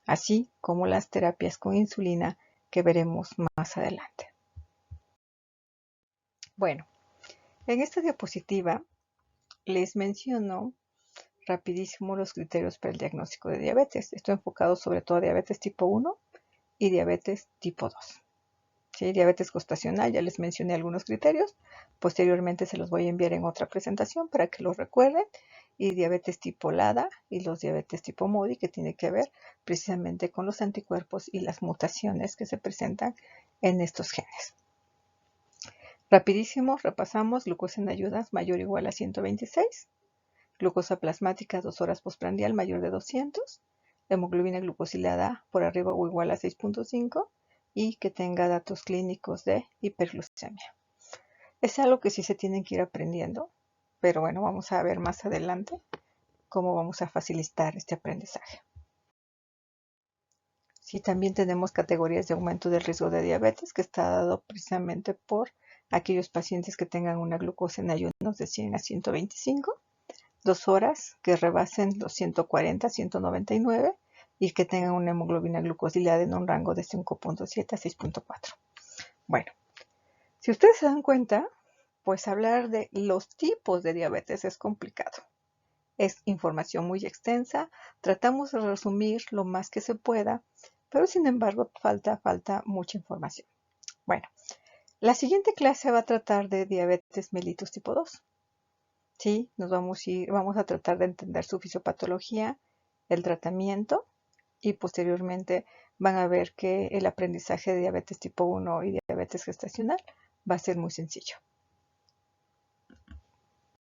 así como las terapias con insulina que veremos más adelante. Bueno, en esta diapositiva les menciono rapidísimo los criterios para el diagnóstico de diabetes. Estoy enfocado sobre todo a diabetes tipo 1 y diabetes tipo 2. ¿Sí? Diabetes gestacional, ya les mencioné algunos criterios. Posteriormente se los voy a enviar en otra presentación para que los recuerden. Y diabetes tipo LADA y los diabetes tipo MODY, que tiene que ver precisamente con los anticuerpos y las mutaciones que se presentan en estos genes. Rapidísimo, repasamos: glucosa en ayunas mayor o igual a 126, glucosa plasmática 2 horas postprandial mayor de 200, hemoglobina glucosilada por arriba o igual a 6.5 y que tenga datos clínicos de hiperglucemia. Es algo que sí se tienen que ir aprendiendo, pero bueno, vamos a ver más adelante cómo vamos a facilitar este aprendizaje. Sí, también tenemos categorías de aumento del riesgo de diabetes, que está dado precisamente por aquellos pacientes que tengan una glucosa en ayunos de 100 a 125. 2 horas que rebasen los 140, 199 y que tengan una hemoglobina glucosilada en un rango de 5.7 a 6.4. Bueno, si ustedes se dan cuenta, pues hablar de los tipos de diabetes es complicado. Es información muy extensa, tratamos de resumir lo más que se pueda, pero sin embargo falta mucha información. Bueno, la siguiente clase va a tratar de diabetes mellitus tipo 2. Sí, vamos a tratar de entender su fisiopatología, el tratamiento y posteriormente van a ver que el aprendizaje de diabetes tipo 1 y diabetes gestacional va a ser muy sencillo.